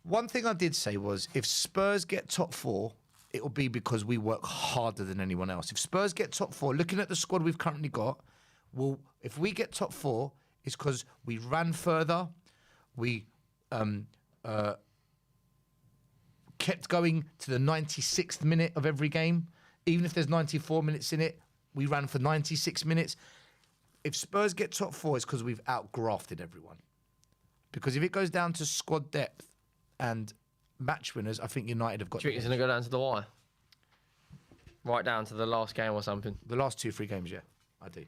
one thing I did say was, if Spurs get top 4, it will be because we work harder than anyone else. If Spurs get top 4, looking at the squad we've currently got, if we get top 4, it's because we ran further, we kept going to the 96th minute of every game. Even if there's 94 minutes in it, we ran for 96 minutes. If Spurs get top 4, it's because we've outgrafted everyone. Because if it goes down to squad depth and match winners, I think United have got. Do you think it's going to go down to the wire? Right down to the last game or something? The last 2-3 games, yeah, I do.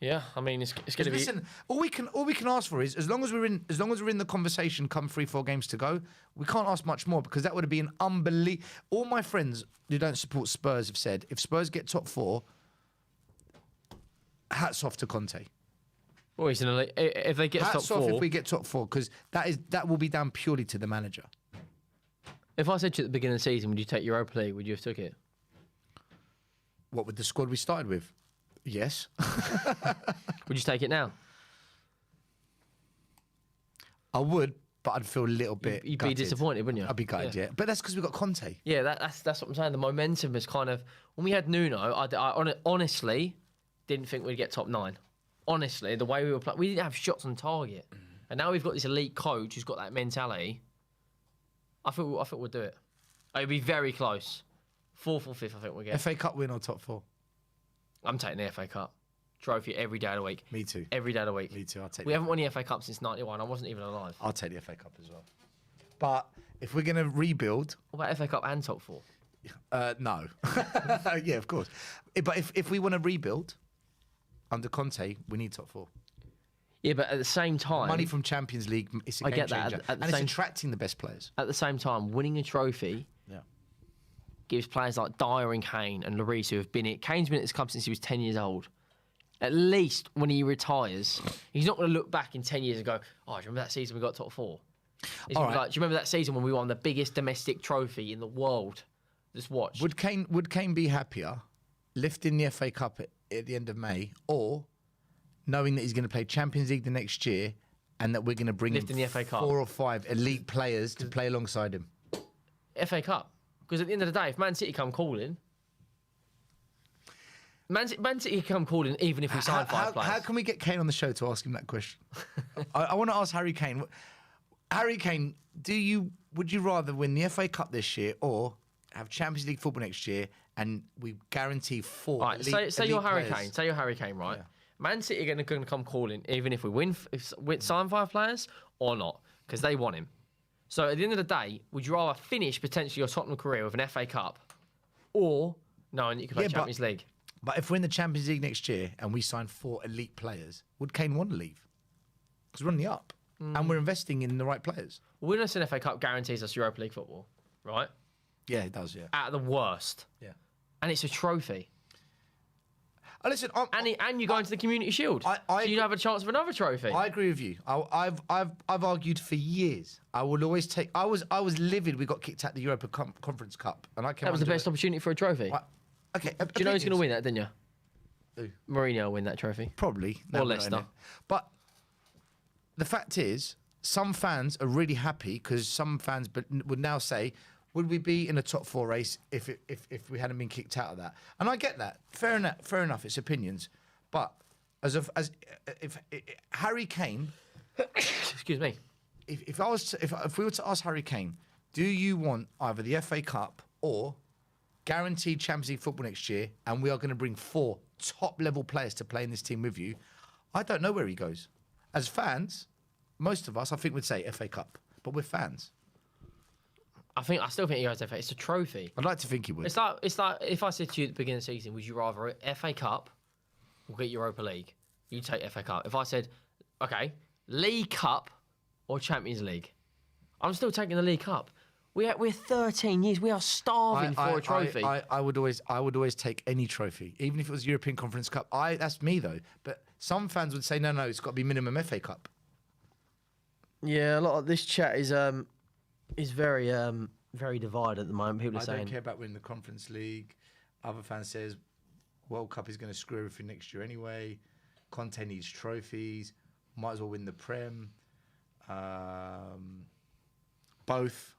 Yeah, I mean it's going to be. Listen, all we can ask for is as long as we're in the conversation. Come 3-4 games to go, we can't ask much more because that would be an unbelievable. All my friends who don't support Spurs have said if Spurs get top 4, hats off to Conte. Well, he's in a, if they get top Hats off four. if we get top 4, because that will be down purely to the manager. If I said to you at the beginning of the season, would you take Europa League? Would you have took it? What, with the squad we started with? Yes. Would you take it now? I would, but I'd feel a little bit You'd be gutted. disappointed, wouldn't you? I'd be gutted, yeah. But that's because we got Conte. Yeah, that's what I'm saying. The momentum is kind of when we had Nuno. I honestly didn't think we'd get top 9. Honestly, the way we were playing, we didn't have shots on target, and now we've got this elite coach who's got that mentality. I think we'll do it. It'll be very close. 4th or 5th, I think we'll get. FA Cup win or top 4? I'm taking the FA Cup trophy every day of the week. Me too. Every day of the week. Me too. I'll take. We haven't won the FA Cup since '91. I wasn't even alive. I'll take the FA Cup as well. But if we're going to rebuild, What about FA Cup and top 4? no. Yeah, of course. But if we want to rebuild under Conte, we need top 4. Yeah, but at the same time, Money from Champions League, it's a I game get that. changer. At the And it's same- attracting the best players. At the same time, winning a trophy Yeah. gives players like Dyer and Kane and Lloris who have been it. Kane's been at this club since he was 10 years old. At least when he retires, he's not going to look back in 10 years and go, "Oh, do you remember that season we got top 4?" He's gonna be right. like, "Do you remember that season when we won the biggest domestic trophy in the world?" Just watch. Would Kane be happier lifting the FA Cup at the end of May, or knowing that he's going to play Champions League the next year and that we're going to bring Lifting in the FA Cup. 4 or 5 elite players to play alongside him? FA Cup. Because at the end of the day, if Man City come calling, Man City come calling even if we sign 5 players. How can we get Kane on the show to ask him that question? I want to ask Harry Kane. Harry Kane, would you rather win the FA Cup this year or have Champions League football next year and we guarantee 4 All right, elite, say you're elite Harry players? Kane. Say you're Harry Kane, right? Yeah. Man City are going to come calling even if we win, if we sign 5 players or not, because they want him. So at the end of the day, would you rather finish potentially your Tottenham career with an FA Cup or knowing that you can play Yeah, but- Champions League? But if we're in the Champions League next year and we sign 4 elite players, would Kane want to leave? Because we're on the up and we're investing in the right players. Winning us an FA Cup guarantees us Europa League football, right? Yeah, it does, yeah. At the worst. Yeah. And it's a trophy. Oh, listen, And you go into the Community Shield. I so you have a chance of another trophy. I agree with you. I've argued for years. I will always take. I was livid. We got kicked out the Europa Conference Cup, and I came. that was the under best it. opportunity for a trophy. Okay. Do you know who's going to win that, didn't you? Who? Mourinho will win that trophy. Probably. Or No, we're not in Leicester. it. But the fact is, some fans are really happy because some fans would now say, would we be in a top 4 race if we hadn't been kicked out of that? And I get that. Fair enough. It's opinions. But if Harry Kane, Excuse me. if we were to ask Harry Kane, do you want either the FA Cup or guaranteed Champions League football next year, and we are going to bring 4 top-level players to play in this team with you, I don't know where he goes. As fans, most of us, I think, would say FA Cup, but we're fans. I still think he goes FA. It's a trophy. I'd like to think he would. It's like if I said to you at the beginning of the season, would you rather FA Cup or get Europa League? You take FA Cup. If I said, okay, League Cup or Champions League, I'm still taking the League Cup. We're 13 years. We are starving for a trophy. I would always take any trophy, even if it was European Conference Cup. That's me though. But some fans would say, no, it's got to be minimum FA Cup. Yeah, a lot of this chat is very very divided at the moment. People are I saying don't care about winning the Conference League. Other fans says World Cup is going to screw everything next year anyway. Conte needs trophies. Might as well win the Prem. Both,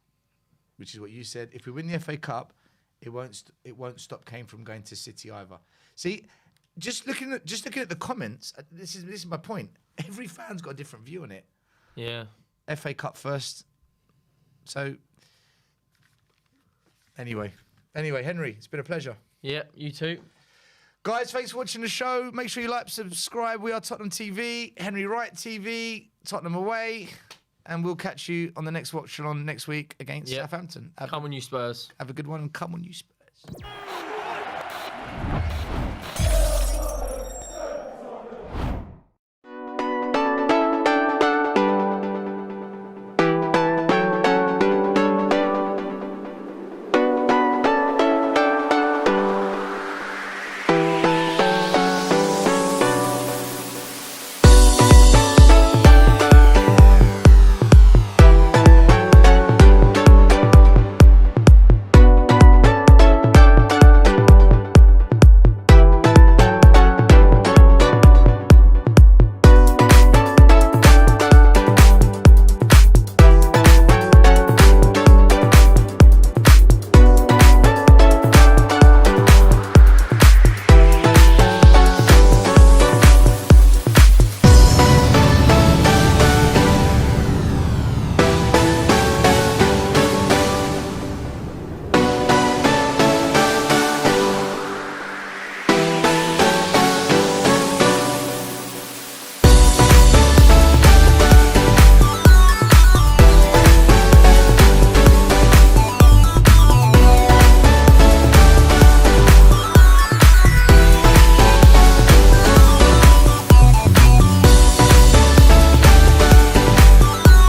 which is what you said. If we win the FA Cup, it won't stop Kane from going to City either. See, just looking at the comments, this is my point. Every fan's got a different view on it. yeah. FA Cup first. So anyway, Henry, it's been a pleasure. Yeah, you too. Guys, thanks for watching the show. Make sure you like, subscribe. We are Tottenham TV, Henry Wright TV, Tottenham Away. And we'll catch you on the next watch on next week against Southampton. Come on, you Spurs. Have a good one and come on, you Spurs.